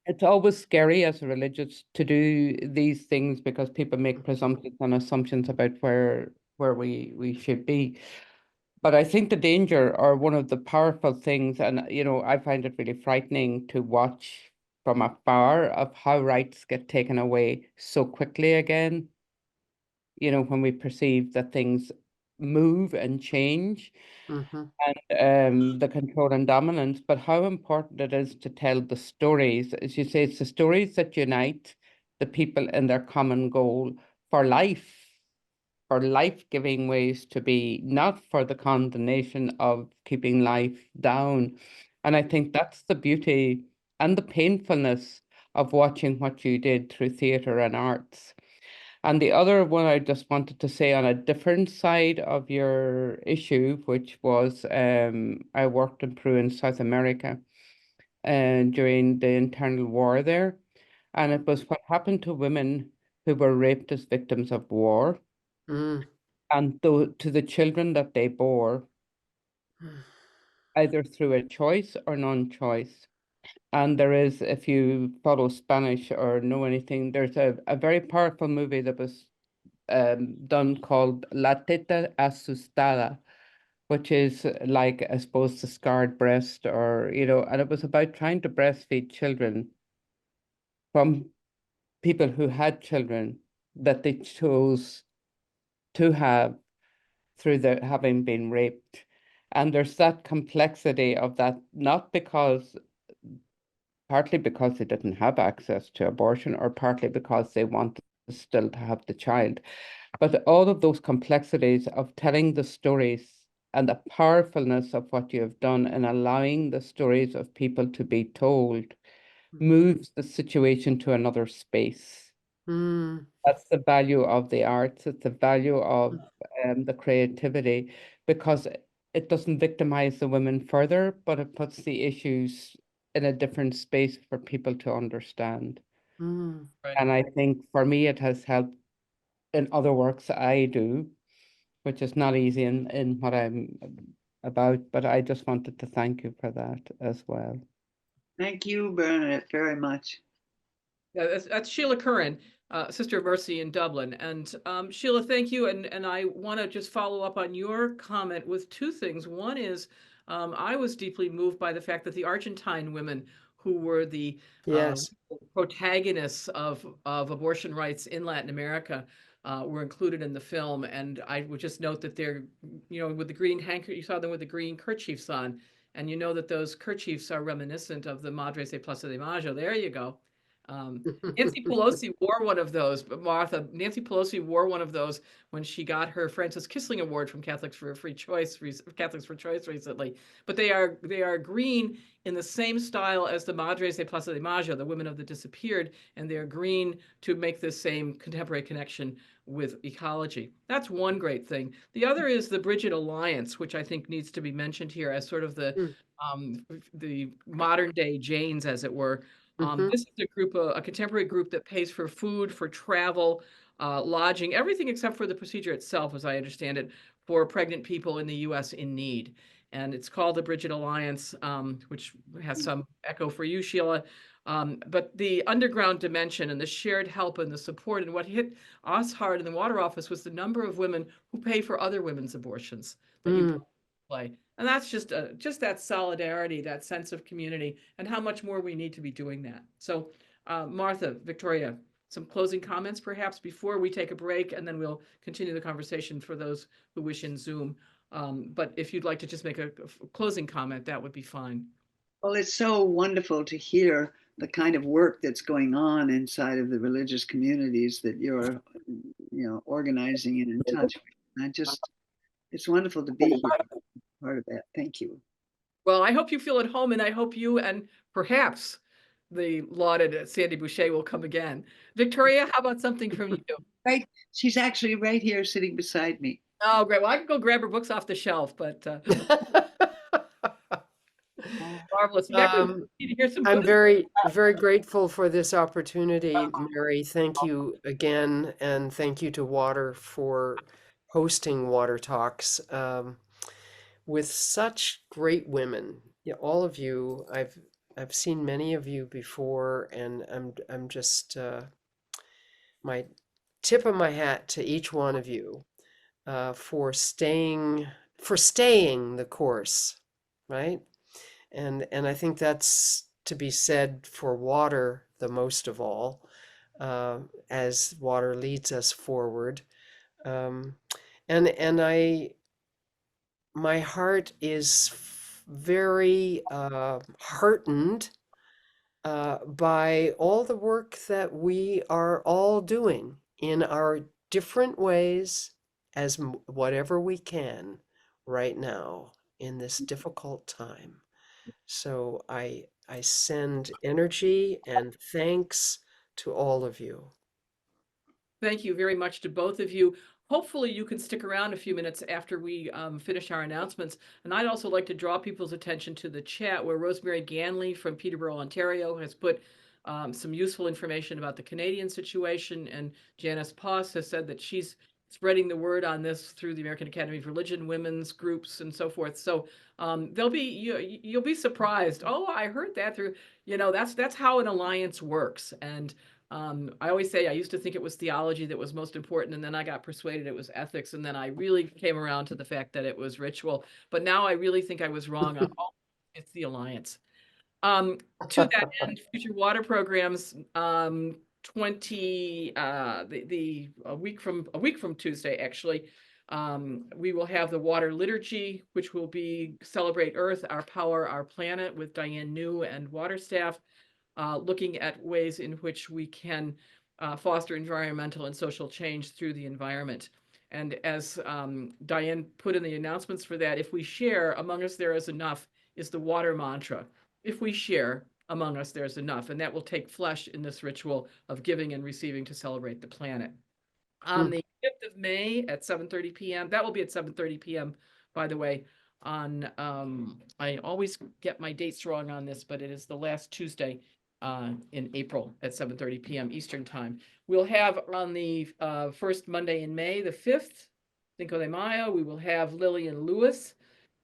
It's always scary as a religious to do these things because people make presumptions and assumptions about where we should be. But I think the danger or one of the powerful things, and you know, I find it really frightening to watch from afar of how rights get taken away so quickly again. You know, when we perceive that things move and change and the control and dominance, but how important it is to tell the stories. As you say, it's the stories that unite the people in their common goal for life, for life-giving ways to be, not for the condemnation of keeping life down. And I think that's the beauty and the painfulness of watching what you did through theatre and arts. And the other one I just wanted to say on a different side of your issue, which was I worked in Peru in South America during the internal war there. And it was what happened to women who were raped as victims of war and to the children that they bore, either through a choice or non-choice. And there is, if you follow Spanish or know anything, there's a very powerful movie that was done called La Teta Asustada, which is like, I suppose, the scarred breast, or, you know, and it was about trying to breastfeed children from people who had children that they chose to have through their having been raped. And there's that complexity of that, not because, partly because they didn't have access to abortion, or partly because they wanted still to have the child. But all of those complexities of telling the stories and the powerfulness of what you have done and allowing the stories of people to be told moves the situation to another space. That's the value of the arts. It's the value of the creativity, because it doesn't victimize the women further, but it puts the issues in a different space for people to understand. And I think for me, it has helped in other works I do, which is not easy in what I'm about, but I just wanted to thank you for that as well. Thank you, Bernadette, very much. Yeah, that's Sheila Curran, Sister of Mercy in Dublin. And Sheila, thank you. And I want to just follow up on your comment with two things. One is I was deeply moved by the fact that the Argentine women who were the Yes. protagonists of abortion rights in Latin America were included in the film. And I would just note that they're, you know, with the green handkerchief, you saw them with the green kerchiefs on. And you know that those kerchiefs are reminiscent of the Madres de Plaza de Mayo. There you go. Nancy Pelosi wore one of those, but Martha, Nancy Pelosi wore one of those when she got her Francis Kissling Award from Catholics for Choice recently. But they are green in the same style as the Madres de Plaza de Mayo, the women of the disappeared, and they are green to make this same contemporary connection with ecology. That's one great thing. The other is the Bridget Alliance, which I think needs to be mentioned here as sort of the modern day Janes, as it were. This is a group, a contemporary group that pays for food, for travel, lodging, everything except for the procedure itself, as I understand it, for pregnant people in the U.S. in need. And it's called the Bridget Alliance, which has some echo for you, Sheila. But the underground dimension and the shared help and the support, and what hit us hard in the Water Office was the number of women who pay for other women's abortions that you play. And that's just that solidarity, that sense of community, and how much more we need to be doing that. So, Martha, Victoria, some closing comments perhaps before we take a break, and then we'll continue the conversation for those who wish in Zoom. But if you'd like to just make a closing comment, that would be fine. Well, it's so wonderful to hear the kind of work that's going on inside of the religious communities that you're, organizing and in touch with. It's wonderful to be here, part of that. Thank you. Well, I hope you feel at home, and I hope you and perhaps the lauded Sandy Boucher will come again. Victoria, how about something from you? Right, she's actually right here sitting beside me. Oh, great. Well, I can go grab her books off the shelf, but marvelous. I'm very, very grateful for this opportunity, Mary. Thank you again, and thank you to Water for hosting Water Talks with such great women. Yeah, all of you. I've seen many of you before, and I'm just my tip of my hat to each one of you for staying the course, right? And I think that's to be said for water the most of all, as water leads us forward. And my heart is very heartened by all the work that we are all doing in our different ways, as whatever we can right now in this difficult time. So I send energy and thanks to all of you. Thank you very much to both of you. Hopefully you can stick around a few minutes after we finish our announcements. And I'd also like to draw people's attention to the chat where Rosemary Ganley from Peterborough, Ontario has put some useful information about the Canadian situation. And Janice Poss has said that she's spreading the word on this through the American Academy of Religion, women's groups, and so forth. So you'll be surprised. Oh, I heard that through, that's how an alliance works. And I always say I used to think it was theology that was most important, and then I got persuaded it was ethics, and then I really came around to the fact that it was ritual. But now I really think I was wrong on all. It's the alliance. To that end, future water programs, a week from Tuesday, actually, we will have the water liturgy, which will be Celebrate Earth, Our Power, Our Planet, with Diane New and water staff. Looking at ways in which we can foster environmental and social change through the environment. And as Diane put in the announcements for that, if we share, among us there is enough, is the water mantra. If we share, among us there's enough. And that will take flesh in this ritual of giving and receiving to celebrate the planet. On the 5th of May at 7:30 p.m., that will be at 7:30 p.m., by the way, on, I always get my dates wrong on this, but it is the last Tuesday in April at 7:30 p.m. Eastern Time. We'll have on the first Monday in May, the 5th, Cinco de Mayo, we will have Lillian Lewis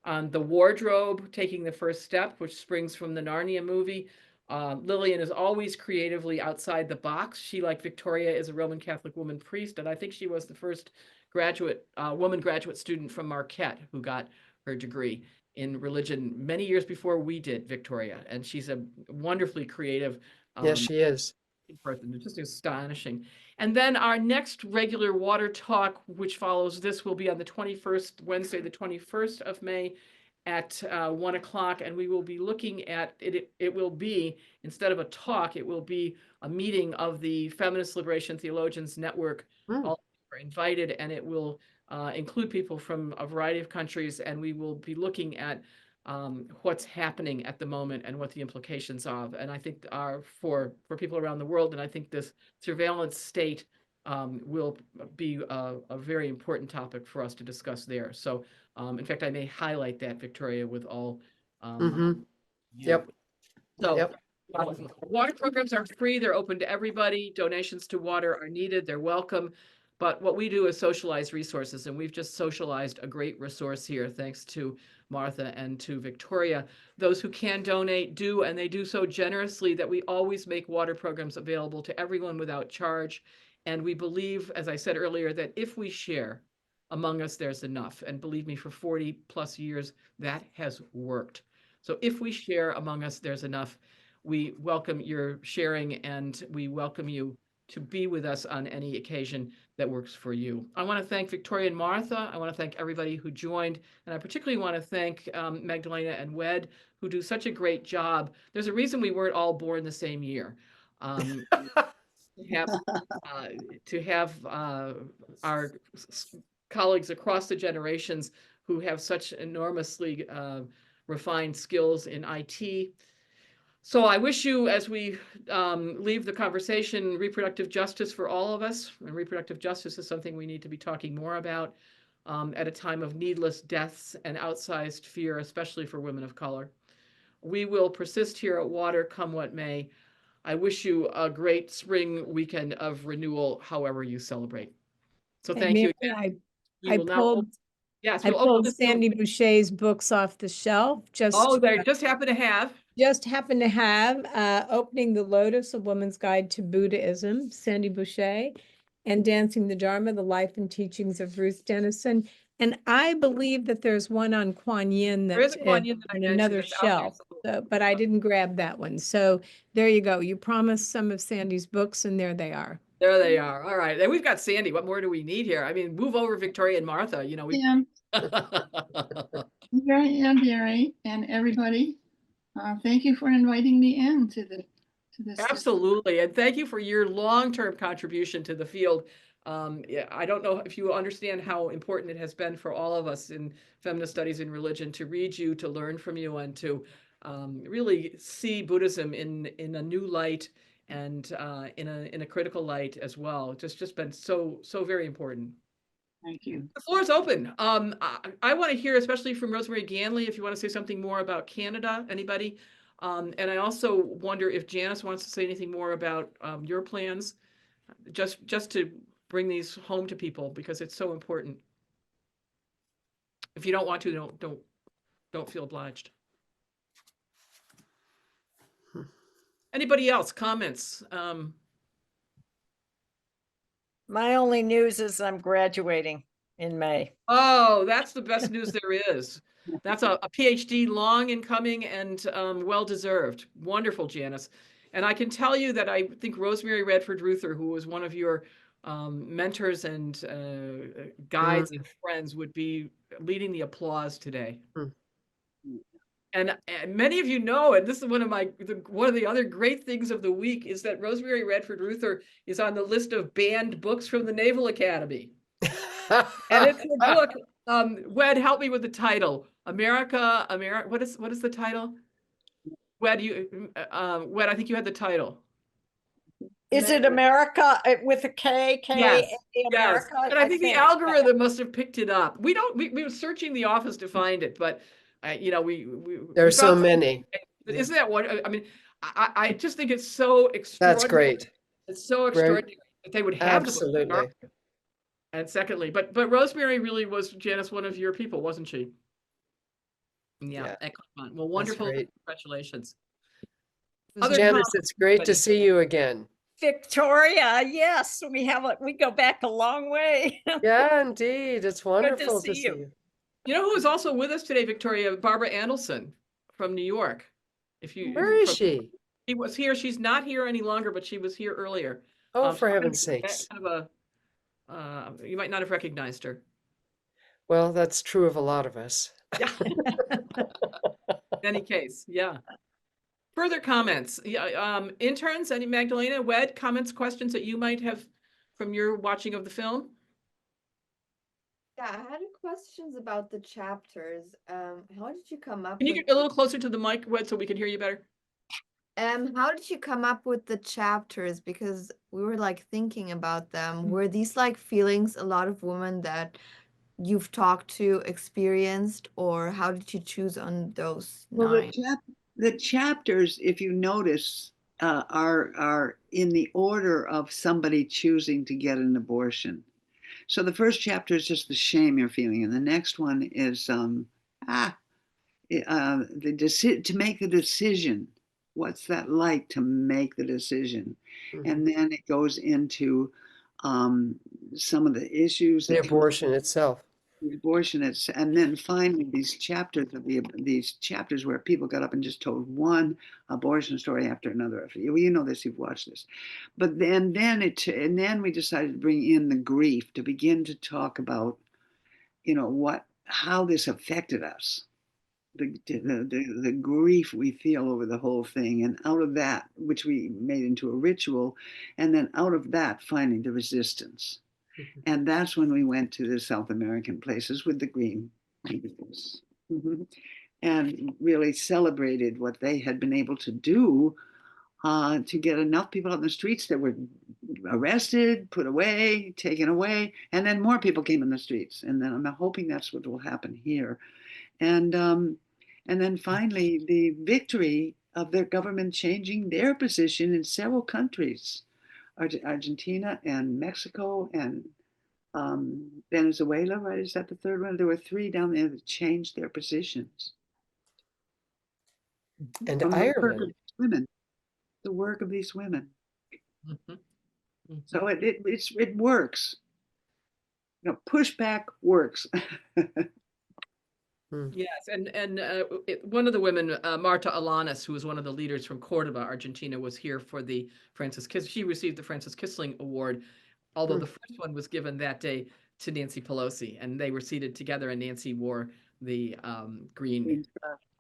on the wardrobe, taking the first step, which springs from the Narnia movie. Lillian is always creatively outside the box. She, like Victoria, is a Roman Catholic woman priest, and I think she was the first woman graduate student from Marquette who got her degree in religion many years before we did, Victoria. And she's a wonderfully creative Yes, she is. person. It's just astonishing. And then our next regular water talk, which follows this, will be on the 21st, Wednesday, the 21st of May at 1 o'clock, and we will be looking at it. It will be, instead of a talk, it will be a meeting of the Feminist Liberation Theologians Network. All are invited, and it will include people from a variety of countries, and we will be looking at what's happening at the moment and what the implications of, and I think are for people around the world. And I think this surveillance state will be a very important topic for us to discuss there. So, in fact, I may highlight that, Victoria, with all. Yep. So, Yep. water programs are free. They're open to everybody. Donations to water are needed. They're welcome. But what we do is socialize resources, and we've just socialized a great resource here, thanks to Martha and to Victoria. Those who can donate do, and they do so generously, that we always make water programs available to everyone without charge. And we believe, as I said earlier, that if we share among us, there's enough. And believe me, for 40 plus years, that has worked. So if we share among us, there's enough. We welcome your sharing, and we welcome you to be with us on any occasion that works for you. I want to thank Victoria and Martha. I want to thank everybody who joined. And I particularly want to thank Magdalena and Wed, who do such a great job. There's a reason we weren't all born the same year. To have our colleagues across the generations who have such enormously refined skills in IT. So I wish you, as we leave the conversation, reproductive justice for all of us. And reproductive justice is something we need to be talking more about at a time of needless deaths and outsized fear, especially for women of color. We will persist here at Water, come what may. I wish you a great spring weekend of renewal, however you celebrate. So Hey, thank you Mary, again. We I will now pulled yes, I we'll open pulled this room. Sandy Boucher's books off the shelf. Oh, they just happen to have. Just happened to have Opening the Lotus, A Woman's Guide to Buddhism, Sandy Boucher, and Dancing the Dharma, The Life and Teachings of Ruth Denison. And I believe that there's one on Kuan Yin There is that's a Kuan Yin that I in mentioned another that's out there shelf, but I didn't grab that one. So there you go. You promised some of Sandy's books, and there they are. There they are. All right. Then we've got Sandy. What more do we need here? I mean, move over Victoria and Martha. You know, we. Mary and Barry and everybody, thank you for inviting me in to this. Absolutely. And thank you for your long-term contribution to the field. Yeah, I don't know if you understand how important it has been for all of us in feminist studies and religion to read you, to learn from you, and to really see Buddhism in a new light and in a critical light as well. Just been so very important. Thank you. The floor is open. I want to hear, especially from Rosemary Ganley, if you want to say something more about Canada, anybody. And I also wonder if Janice wants to say anything more about your plans, just to bring these home to people, because it's so important. If you don't want to, don't feel obliged. Anybody else? Comments? My only news is I'm graduating in May. Oh, that's the best news there is. That's a PhD long in coming and well-deserved. Wonderful, Janice. And I can tell you that I think Rosemary Redford Ruther, who was one of your mentors and guides and friends, would be leading the applause today. And many of you know, and this is one of the other great things of the week, is that Rosemary Redford Ruther is on the list of banned books from the Naval Academy. And it's a book. Wed, help me with the title. America. What is the title? Wed, Wed, I think you had the title. Is it America with a K? Yes. America? Yes. And I think the algorithm must have picked it up. We were searching the office to find it, but you know, there are so many. Isn't that what I mean? I just think it's so extraordinary. That's great. It's so extraordinary that they would have absolutely. The book. And secondly, but Rosemary really was, Janice, one of your people, wasn't she? Yeah. Excellent. Well, wonderful. Congratulations. Janice, it's great to see you again. Victoria, yes, we go back a long way. Yeah, indeed. It's wonderful to see you. You know who is also with us today, Victoria? Barbara Andelson from New York. Where is she? She was here. She's not here any longer, but she was here earlier. Oh, for heaven's sakes. Kind of you might not have recognized her. Well, that's true of a lot of us. Yeah. Any case, yeah. Further comments? Yeah, interns, any Magdalena, Wed, comments, questions that you might have from your watching of the film? Yeah, I had questions about the chapters. How did you come up Can you with get a little closer to the mic, Wed, so we can hear you better? how did you come up with the chapters? Because we were like thinking about them. Were these like feelings a lot of women that you've talked to experienced, or how did you choose on those Well, nine? the chapters, if you notice, are in the order of somebody choosing to get an abortion. So the first chapter is just the shame you're feeling, and the next one is to make the decision. What's that like to make the decision? And then it goes into some of the issues The that abortion itself. abortion is, and then finally these chapters where people got up and just told one abortion story after another. You know this, you've watched this, but then we decided to bring in the grief to begin to talk about, how this affected us, the grief we feel over the whole thing, and out of that, which we made into a ritual, and then out of that, finding the resistance. And that's when we went to the South American places with the green peoples, and really celebrated what they had been able to do to get enough people out in the streets that were arrested, put away, taken away, and then more people came in the streets. And then I'm hoping that's what will happen here. And then finally, the victory of their government changing their position in several countries, Argentina and Mexico and Venezuela, right? Is that the third one? There were three down there that changed their positions. And From the work of Ireland. women, the work of these women. So Mm-hmm. it works. Pushback works. Yes, and one of the women, Marta Alanis, who was one of the leaders from Cordoba, Argentina, was here for the she received the Francis Kissling Award, although the first one was given that day to Nancy Pelosi, and they were seated together, and Nancy wore the green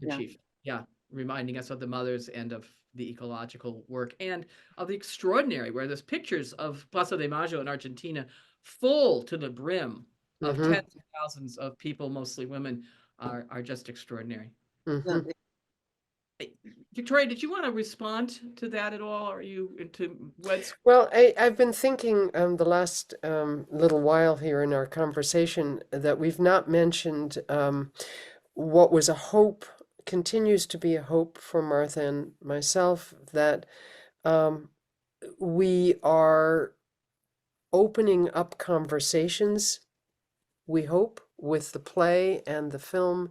kerchief. Yeah, reminding us of the mothers and of the ecological work and of the extraordinary, where there's pictures of Plaza de Mayo in Argentina full to the brim of tens of thousands of people, mostly women, are just extraordinary. Victoria, did you want to respond to that at all? Are you into Wed's? Well, I've been thinking the last little while here in our conversation that we've not mentioned what was a hope, continues to be a hope for Martha and myself, that we are opening up conversations, we hope, with the play and the film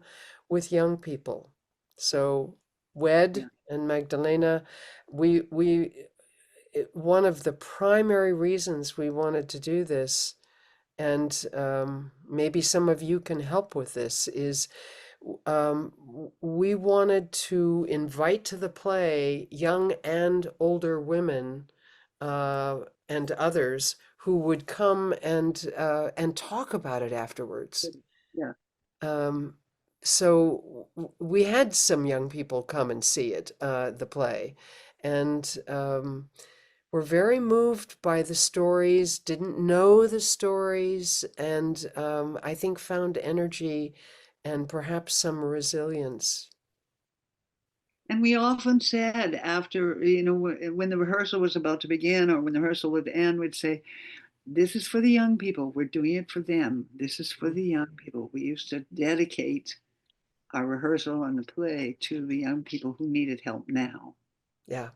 with young people. So Wed and Magdalena, one of the primary reasons we wanted to do this, and maybe some of you can help with this, is we wanted to invite to the play young and older women and others who would come and talk about it afterwards. Yeah. So we had some young people come and see it, the play, and were very moved by the stories, didn't know the stories, and I think found energy and perhaps some resilience. And we often said after, when the rehearsal was about to begin or when the rehearsal would end, we'd say, this is for the young people. We're doing it for them. This is for the young people. We used to dedicate our rehearsal and the play to the young people who needed help now. Yeah.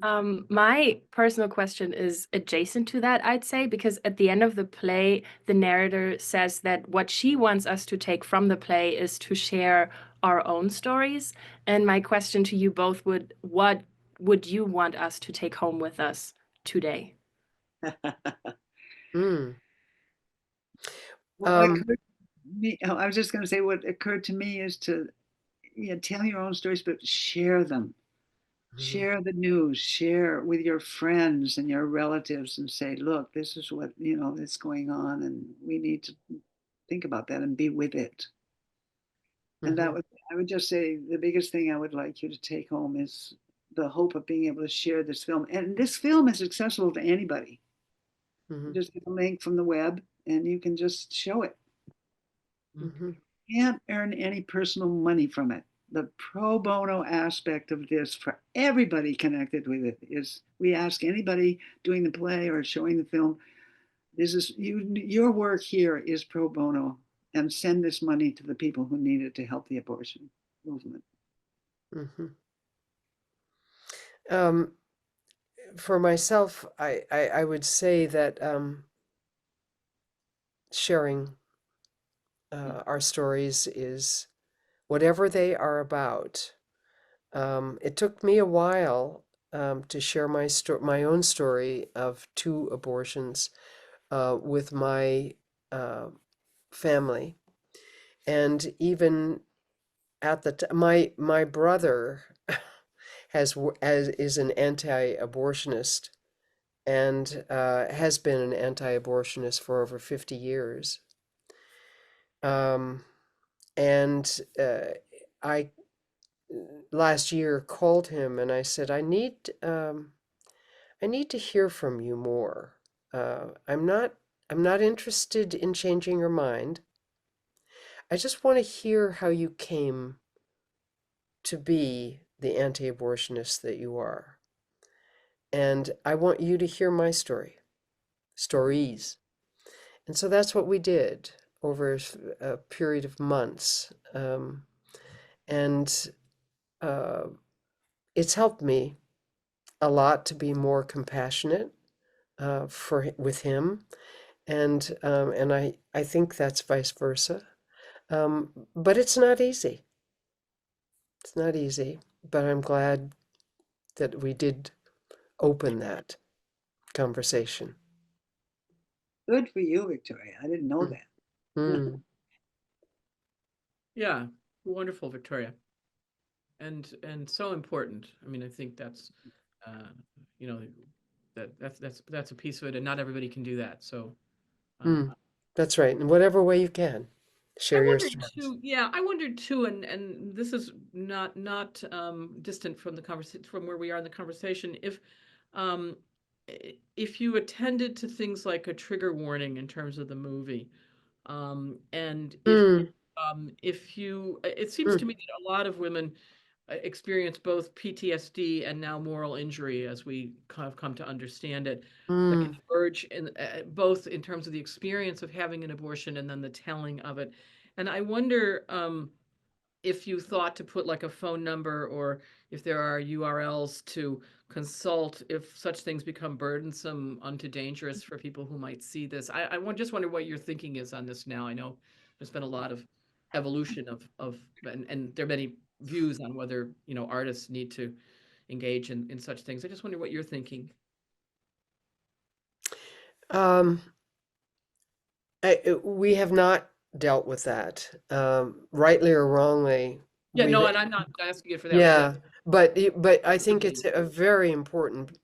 My personal question is adjacent to that, I'd say, because at the end of the play, the narrator says that what she wants us to take from the play is to share our own stories. And my question to you both what would you want us to take home with us today? I was just going to say what occurred to me is to tell your own stories, but share them. Share the news, share with your friends and your relatives and say, look, this is what, is going on, and we need to think about that and be with it. And that Mhm. I would just say the biggest thing I would like you to take home is the hope of being able to share this film. And this film is accessible to anybody. Mhm. Just get a link from the web and you can just show it. Mhm. You can't earn any personal money from it. The pro bono aspect of this for everybody connected with it is we ask anybody doing the play or showing the film, this is your work here is pro bono, and send this money to the people who need it to help the abortion movement. Mhm. Um, for myself, I would say that sharing our stories is whatever they are about. It took me a while to share my own story of 2 abortions with my uh, family, and even at the my brother is an anti-abortionist and has been an anti-abortionist for over 50 years. Um, and I last year called him and I said, I need to hear from you more. I'm not interested in changing your mind. I just want to hear how you came to be the anti-abortionist that you are. And I want you to hear my stories. And so that's what we did over a period of months. And uh, it's helped me a lot to be more compassionate with him. And I think that's vice versa. But it's not easy. It's not easy. But I'm glad that we did open that conversation. Good for you, Victoria. I didn't know that. Mm. Yeah, wonderful, Victoria. And so important. I mean, I think that's uh, you know, that's a piece of it, and not everybody can do that. So Mm. That's right. In whatever way you can, I share your wondered stories. too, yeah, I wondered too, and this is not distant from the conversation from where we are in the conversation. Um if you attended to things like a trigger warning in terms of the movie, and Mm. if you, it seems to Mm. me that a lot of women experience both PTSD and now moral injury, as we kind of come to understand it, that can Mm. emerge in both in terms of the experience of having an abortion and then the telling of it. And I wonder if you thought to put like a phone number, or if there are URLs to consult if such things become burdensome unto dangerous for people who might see this. Just wonder what your thinking is on this now. I know there's been a lot of evolution and there are many views on whether, artists need to engage in such things. I just wonder what you're thinking. Um, we have not dealt with that, rightly or wrongly. Yeah, We've no, and I'm not asking it for that reason. Yeah, but I think it's a very important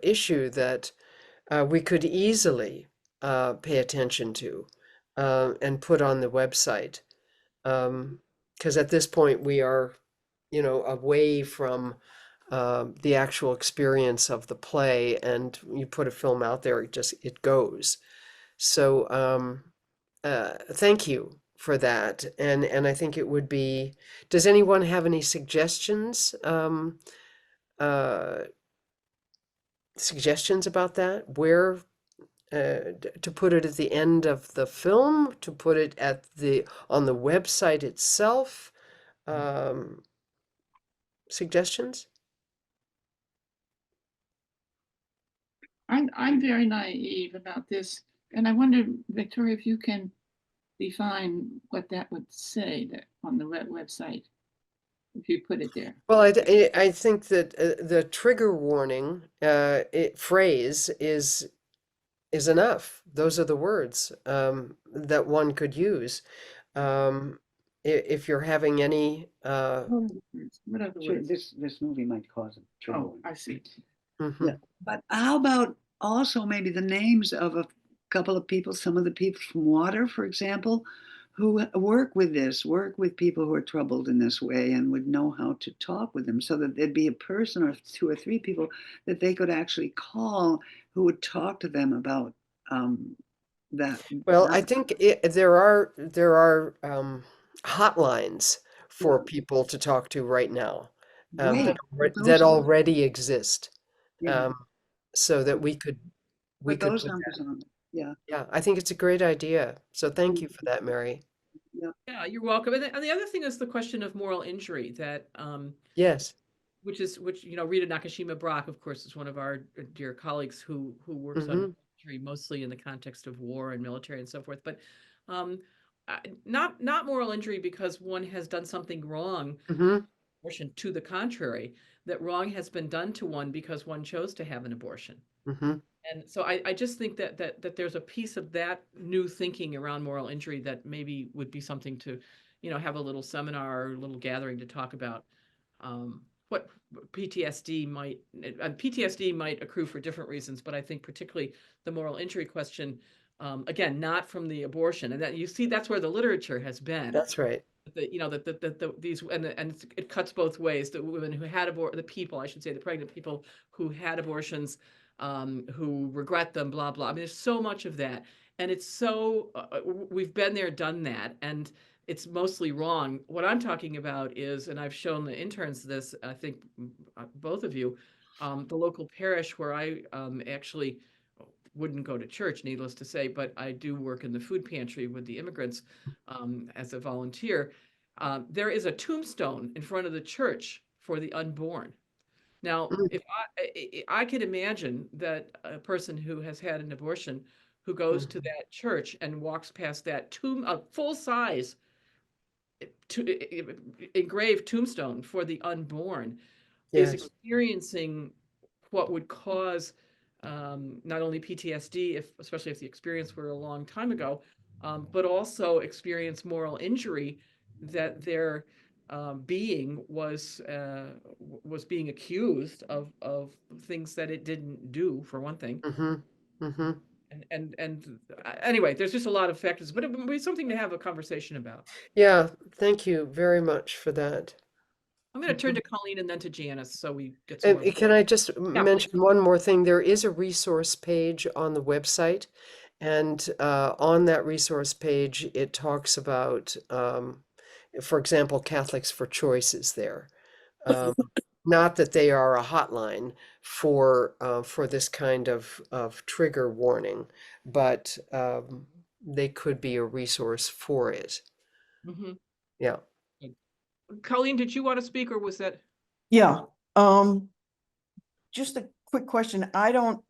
issue that we could easily pay attention to and put on the website. Because at this point we are, away from the actual experience of the play, and you put a film out there, it goes. So thank you for that, and I think it would be. Does anyone have any suggestions? Uh, Suggestions about that? Where to put it at the end of the film? To put it on the website itself? Um, Suggestions? I'm very naive about this, and I wonder, Victoria, if you can define what that would say that on the website, if you put it there. Well, I think that the trigger warning phrase is enough. Those are the words that one could use. If you're having any, What other Sure, words? this movie might cause a trigger Oh, warning. I see. mhm. Yeah, but how about also maybe the names of a couple of people, some of the people from Water, for example, who work with this, work with people who are troubled in this way and would know how to talk with them, so that there'd be a person or two or three people that they could actually call who would talk to them about that. Well, I think there are hotlines for people to talk to right now, Great. But that those, already exist, yeah, so that we could put those put numbers that. on. Yeah. Yeah, I think it's a great idea. So thank you for that, Mary. Yeah. Yeah, you're welcome. And the other thing is the question of moral injury that Yes. which Rita Nakashima Brock, of course, is one of our dear colleagues who works on Mm-hmm. injury mostly in the context of war and military and so forth. But um, not moral injury because one has done something wrong, Mm-hmm. abortion. To the contrary, that wrong has been done to one because one chose to have an abortion. Mm-hmm. And so I just think that there's a piece of that new thinking around moral injury that maybe would be something to, have a little seminar or a little gathering to talk about what PTSD might accrue for different reasons, but I think particularly the moral injury question, again, not from the abortion, and that you see that's where the literature has been. That's right. These and it cuts both ways. The women who had the people, I should say, the pregnant people who had abortions, who regret them, blah blah. I mean, there's so much of that, and it's so we've been there, done that, and it's mostly wrong. What I'm talking about is, and I've shown the interns this, I think both of you, the local parish where I actually wouldn't go to church, needless to say, but I do work in the food pantry with the immigrants as a volunteer. There is a tombstone in front of the church for the unborn. Now, Mm. if I could imagine that a person who has had an abortion who goes to that church and walks past that a full size engraved tombstone for the unborn is Yes. experiencing what would cause not only PTSD, especially if the experience were a long time ago, but also experience moral injury that their being was being accused of things that it didn't do, for one thing. Mm-hmm. Mm-hmm. And anyway, there's just a lot of factors, but it would be something to have a conversation about. Yeah, thank you very much for that. I'm going to turn to Colleen and then to Janice, so we get some And more. can I just Yeah, mention please. one more thing? There is a resource page on the website, and on that resource page, it talks about, for example, Catholics for Choice is there. Not that they are a hotline for this kind of trigger warning, but they could be a resource for it. Mm-hmm. Yeah. Colleen, did you want to speak, or was that? Yeah, just a quick question. I don't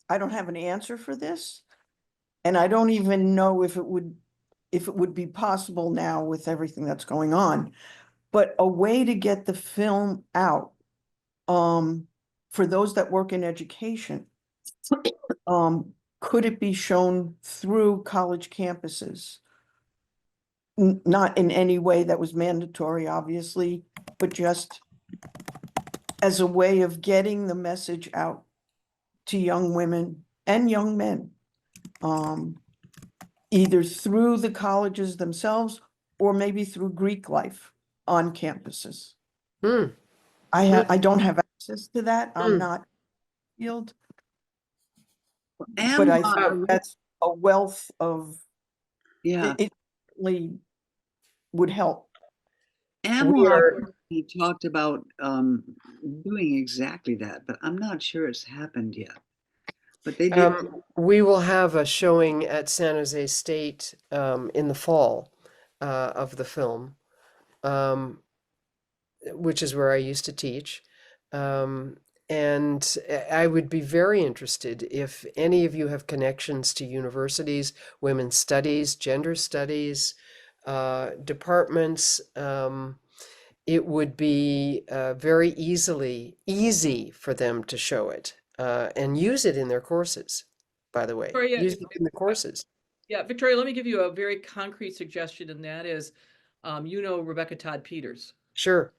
have an answer for this. And I don't even know if it would be possible now with everything that's going on. But a way to get the film out, for those that work in education, could it be shown through college campuses? Not in any way that was mandatory, obviously, but just as a way of getting the message out to young women and young men, either through the colleges themselves or maybe through Greek life on campuses. Hmm. I don't have access to that. I'm Hmm. not field, And but I think that's a wealth of, yeah. it really would help. We are, He talked about doing exactly that, but I'm not sure it's happened yet. But they did. we will have a showing at San Jose State in the fall of the film, which is where I used to teach. And I would be very interested if any of you have connections to universities, women's studies, gender studies, departments. It would be very easy for them to show it and use it in their courses, by the way. Victoria, Use it in the courses. Yeah, Victoria, let me give you a very concrete suggestion, and that is, Rebecca Todd Peters. Sure.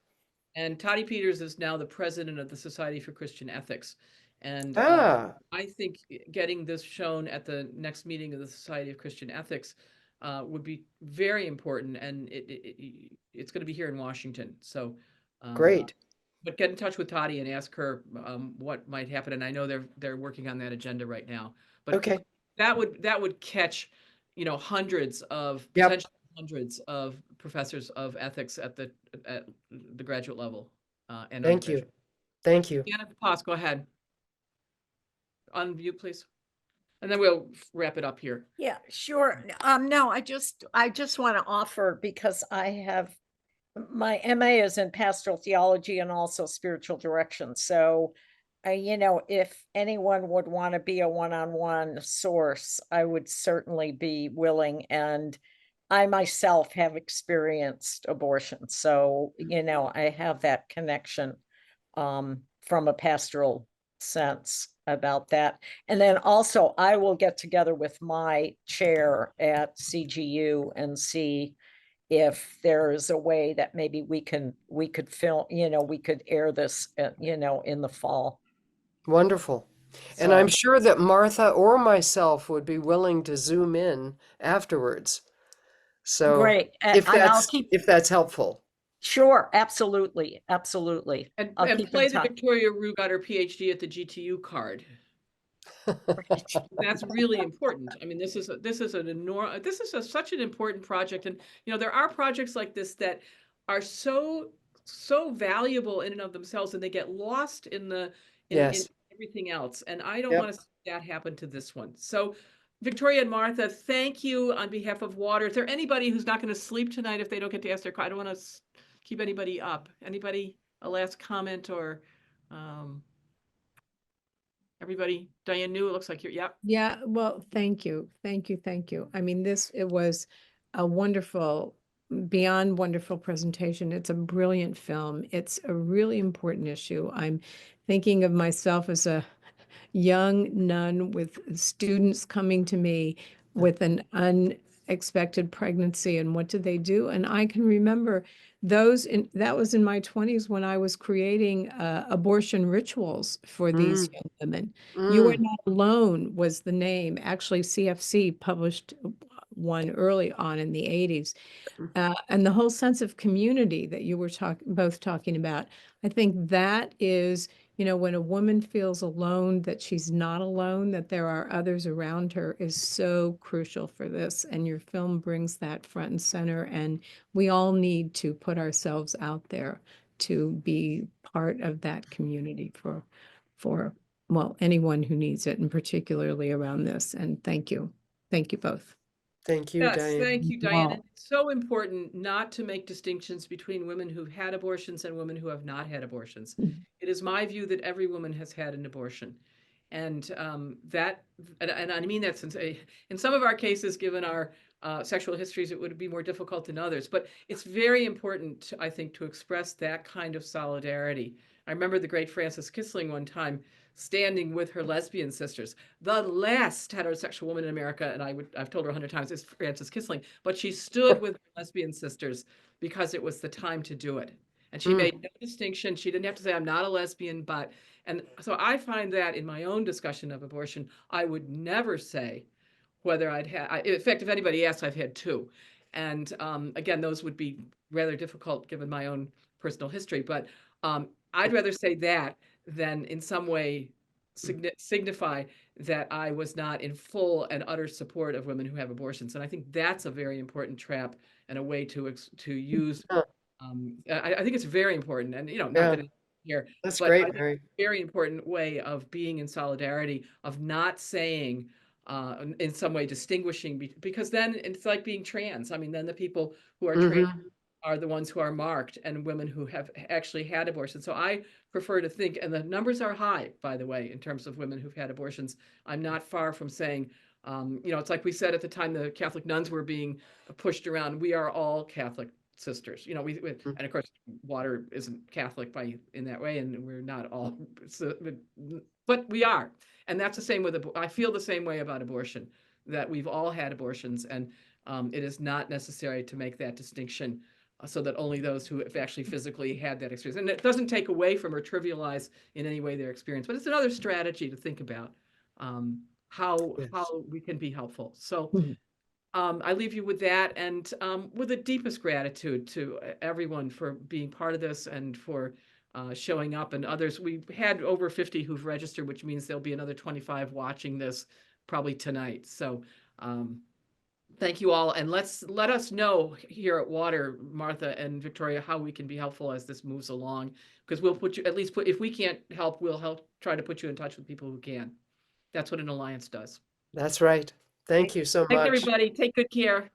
And Toddy Peters is now the president of the Society for Christian Ethics. And Ah. I think getting this shown at the next meeting of the Society of Christian Ethics would be very important, and it's going to be here in Washington. So, Great. but get in touch with Toddy and ask her what might happen. And I know they're working on that agenda right now. But Okay. that would catch, hundreds of Yep. potentially hundreds of professors of ethics at the graduate level and Thank you. undergraduate. Thank you. Anna Pos, go ahead. Unmute, please. And then we'll wrap it up here. Yeah, sure. No, I just want to offer, because I have my MA is in pastoral theology and also spiritual direction. So, if anyone would want to be a one-on-one source, I would certainly be willing. And I myself have experienced abortion. So, I have that connection from a pastoral sense about that. And then also I will get together with my chair at CGU and see if there is a way that maybe we could film, we could air this, in the fall. Wonderful. And I'm So, sure that Martha or myself would be willing to Zoom in afterwards. So great. if And I'll that's keep, if that's helpful. sure, absolutely, absolutely. And I'll keep play in the touch. Victoria Rue got her PhD at the GTU card. That's really important. I mean, this is such an important project, and there are projects like this that are so valuable in and of themselves, and they get lost in Yes. everything else. And I don't Yep. want to see that happen to this one. So, Victoria and Martha, thank you on behalf of Water. Is there anybody who's not going to sleep tonight if they don't get to ask their? I don't want to keep anybody up. Anybody a last comment or? Everybody, Diane New, it looks like yep. Yeah, well, thank you. Thank you. Thank you. I mean, it was a wonderful, beyond wonderful presentation. It's a brilliant film. It's a really important issue. I'm thinking of myself as a young nun with students coming to me with an unexpected pregnancy, and what did they do? And I can remember that was in my 20s when I was creating abortion rituals for these young women. You Are Not Alone was the name. Actually, CFC published one early on in the 80s. And the whole sense of community that you were both talking about, I think that is, when a woman feels alone, that she's not alone, that there are others around her, is so crucial for this. And your film brings that front and center. And we all need to put ourselves out there to be part of that community for well, anyone who needs it, and particularly around this. And thank you. Thank you both. Thank you, Yes, Diane. thank you, Diane. Wow. And it's so important not to make distinctions between women who've had abortions and women who have not had abortions. It is my view that every woman has had an abortion. And and I mean that since in some of our cases, given our sexual histories, it would be more difficult than others. But it's very important, I think, to express that kind of solidarity. I remember the great Frances Kissling one time standing with her lesbian sisters. The last heterosexual woman in America, and I've told her 100 times, is Frances Kissling, but she stood with her lesbian sisters because it was the time to do it. And she made no distinction. She didn't have to say, I'm not a lesbian, but, and so I find that in my own discussion of abortion, I would never say whether I'd had, in fact, if anybody asks, I've had two. And again, those would be rather difficult given my own personal history, but I'd rather say that than in some way signify that I was not in full and utter support of women who have abortions. And I think that's a very important trap and a way to use. I think it's very important, and not Yeah. that it's here, That's but great, I think Mary. it's a very important way of being in solidarity, of not saying in some way distinguishing, because then it's like being trans. I mean, then the people who are trans are the ones who are marked, and women who have actually had abortions. So I prefer to think, and the numbers are high, by the way, in terms of women who've had abortions. I'm not far from saying, it's like we said at the time the Catholic nuns were being pushed around, we are all Catholic sisters. And of course, Water isn't Catholic in that way, and we're not all, but we are. And that's the same with, I feel the same way about abortion, that we've all had abortions, and it is not necessary to make that distinction so that only those who have actually physically had that experience. And it doesn't take away from or trivialize in any way their experience, but it's another strategy to think about how we can be helpful. So I leave you with that and with the deepest gratitude to everyone for being part of this and for showing up, and others. We had over 50 who've registered, which means there'll be another 25 watching this probably tonight. So thank you all, and let us know here at Water, Martha and Victoria, how we can be helpful as this moves along, because we'll put you, at least if we can't help, we'll help try to put you in touch with people who can. That's what an alliance does. That's right. Thank you so Thanks, much. everybody. Take good care.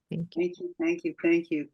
Thank you. Thank you, thank you, thank you.